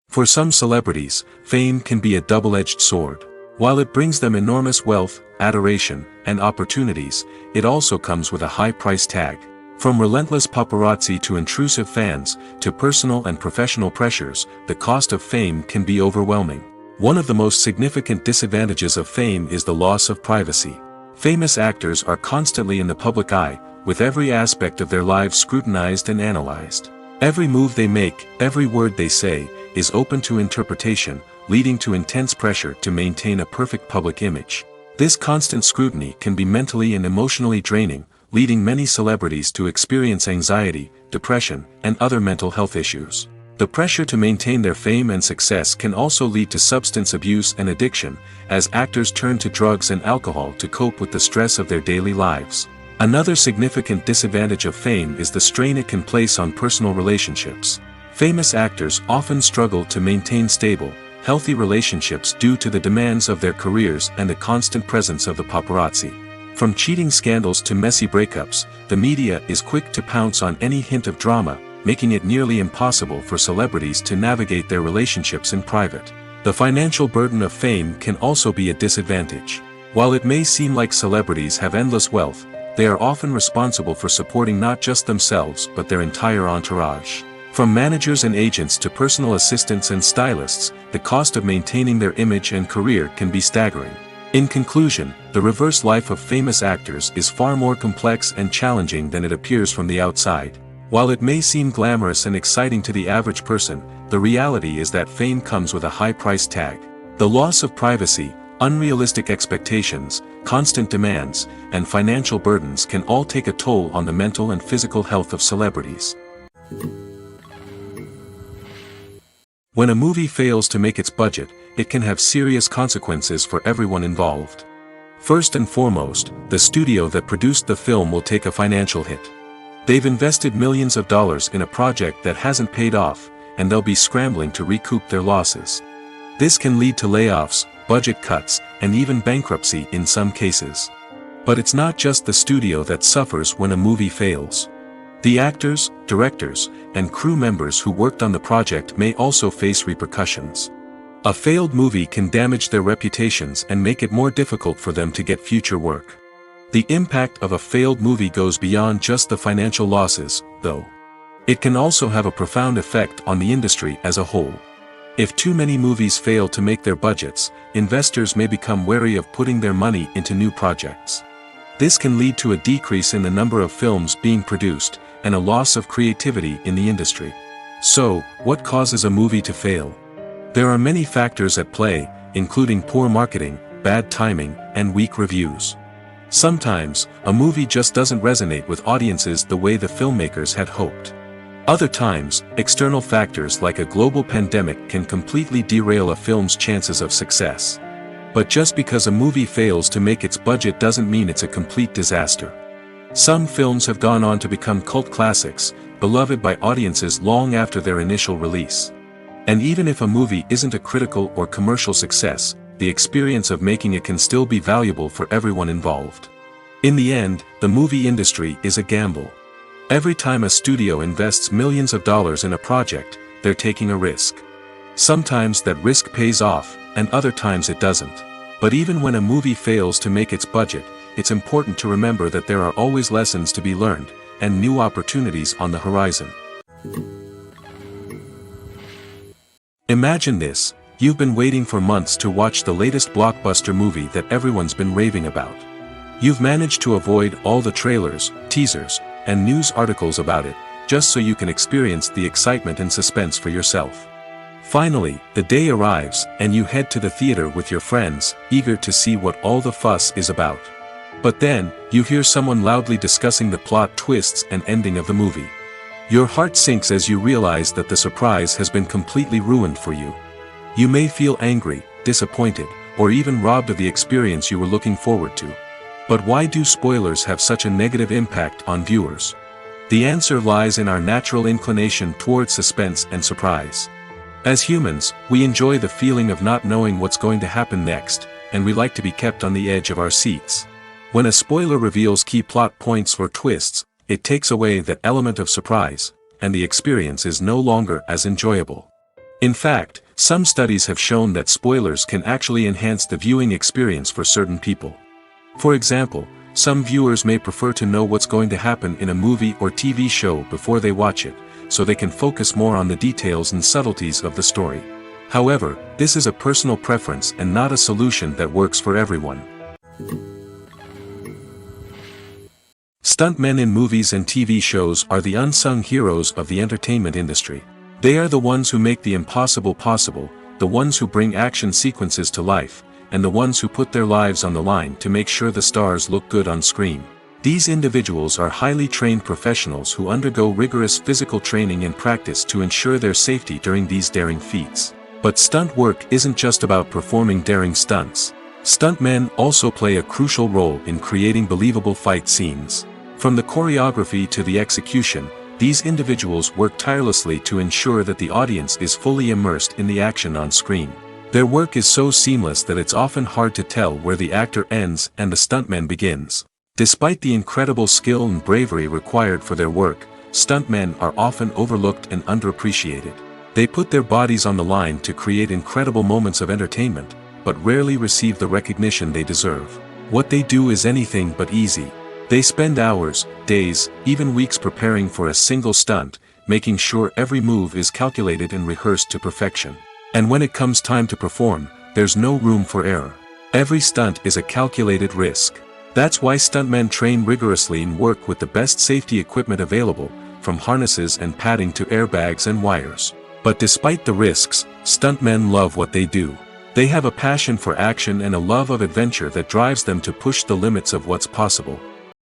For some celebrities, fame can be a double-edged sword. While it brings them enormous wealth, adoration, and opportunities, it also comes with a high price tag. From relentless paparazzi to intrusive fans, to personal and professional pressures, the cost of fame can be overwhelming. One of the most significant disadvantages of fame is the loss of privacy. Famous actors are constantly in the public eye, with every aspect of their lives scrutinized and analyzed. Every move they make, every word they say, is open to interpretation, leading to intense pressure to maintain a perfect public image. This constant scrutiny can be mentally and emotionally draining, leading many celebrities to experience anxiety, depression, and other mental health issues. The pressure to maintain their fame and success can also lead to substance abuse and addiction, as actors turn to drugs and alcohol to cope with the stress of their daily lives. Another significant disadvantage of fame is the strain it can place on personal relationships. Famous actors often struggle to maintain stable, healthy relationships due to the demands of their careers and the constant presence of the paparazzi. From cheating scandals to messy breakups, the media is quick to pounce on any hint of drama, making it nearly impossible for celebrities to navigate their relationships in private. The financial burden of fame can also be a disadvantage. While it may seem like celebrities have endless wealth, they are often responsible for supporting not just themselves but their entire entourage. From managers and agents to personal assistants and stylists, the cost of maintaining their image and career can be staggering. In conclusion, the reverse life of famous actors is far more complex and challenging than it appears from the outside. While it may seem glamorous and exciting to the average person, the reality is that fame comes with a high price tag. The loss of privacy, unrealistic expectations, constant demands, and financial burdens can all take a toll on the mental and physical health of celebrities. When a movie fails to make its budget, it can have serious consequences for everyone involved. First and foremost, the studio that produced the film will take a financial hit. They've invested millions of dollars in a project that hasn't paid off, and they'll be scrambling to recoup their losses. This can lead to layoffs, budget cuts, and even bankruptcy in some cases. But it's not just the studio that suffers when a movie fails. The actors, directors, and crew members who worked on the project may also face repercussions. A failed movie can damage their reputations and make it more difficult for them to get future work. The impact of a failed movie goes beyond just the financial losses, though. It can also have a profound effect on the industry as a whole. If too many movies fail to make their budgets, investors may become wary of putting their money into new projects. This can lead to a decrease in the number of films being produced, and a loss of creativity in the industry. So, what causes a movie to fail? There are many factors at play, including poor marketing, bad timing, and weak reviews. Sometimes, a movie just doesn't resonate with audiences the way the filmmakers had hoped. Other times, external factors like a global pandemic can completely derail a film's chances of success. But just because a movie fails to make its budget doesn't mean it's a complete disaster. Some films have gone on to become cult classics, beloved by audiences long after their initial release. And even if a movie isn't a critical or commercial success, the experience of making it can still be valuable for everyone involved. In the end, the movie industry is a gamble. Every time a studio invests millions of dollars in a project, they're taking a risk. Sometimes that risk pays off, and other times it doesn't. But even when a movie fails to make its budget, it's important to remember that there are always lessons to be learned, and new opportunities on the horizon. Imagine this: you've been waiting for months to watch the latest blockbuster movie that everyone's been raving about. You've managed to avoid all the trailers, teasers, and news articles about it, just so you can experience the excitement and suspense for yourself. Finally, the day arrives, and you head to the theater with your friends, eager to see what all the fuss is about. But then, you hear someone loudly discussing the plot twists and ending of the movie. Your heart sinks as you realize that the surprise has been completely ruined for you. You may feel angry, disappointed, or even robbed of the experience you were looking forward to. But why do spoilers have such a negative impact on viewers? The answer lies in our natural inclination toward suspense and surprise. As humans, we enjoy the feeling of not knowing what's going to happen next, and we like to be kept on the edge of our seats. When a spoiler reveals key plot points or twists, it takes away that element of surprise, and the experience is no longer as enjoyable. In fact, some studies have shown that spoilers can actually enhance the viewing experience for certain people. For example, some viewers may prefer to know what's going to happen in a movie or TV show before they watch it, so they can focus more on the details and subtleties of the story. However, this is a personal preference and not a solution that works for everyone. Stuntmen in movies and TV shows are the unsung heroes of the entertainment industry. They are the ones who make the impossible possible, the ones who bring action sequences to life, and the ones who put their lives on the line to make sure the stars look good on screen. These individuals are highly trained professionals who undergo rigorous physical training and practice to ensure their safety during these daring feats. But stunt work isn't just about performing daring stunts. Stuntmen also play a crucial role in creating believable fight scenes. From the choreography to the execution, these individuals work tirelessly to ensure that the audience is fully immersed in the action on screen. Their work is so seamless that it's often hard to tell where the actor ends and the stuntman begins. Despite the incredible skill and bravery required for their work, stuntmen are often overlooked and underappreciated. They put their bodies on the line to create incredible moments of entertainment, but rarely receive the recognition they deserve. What they do is anything but easy. They spend hours, days, even weeks preparing for a single stunt, making sure every move is calculated and rehearsed to perfection. And when it comes time to perform, there's no room for error. Every stunt is a calculated risk. That's why stuntmen train rigorously and work with the best safety equipment available, from harnesses and padding to airbags and wires. But despite the risks, stuntmen love what they do. They have a passion for action and a love of adventure that drives them to push the limits of what's possible.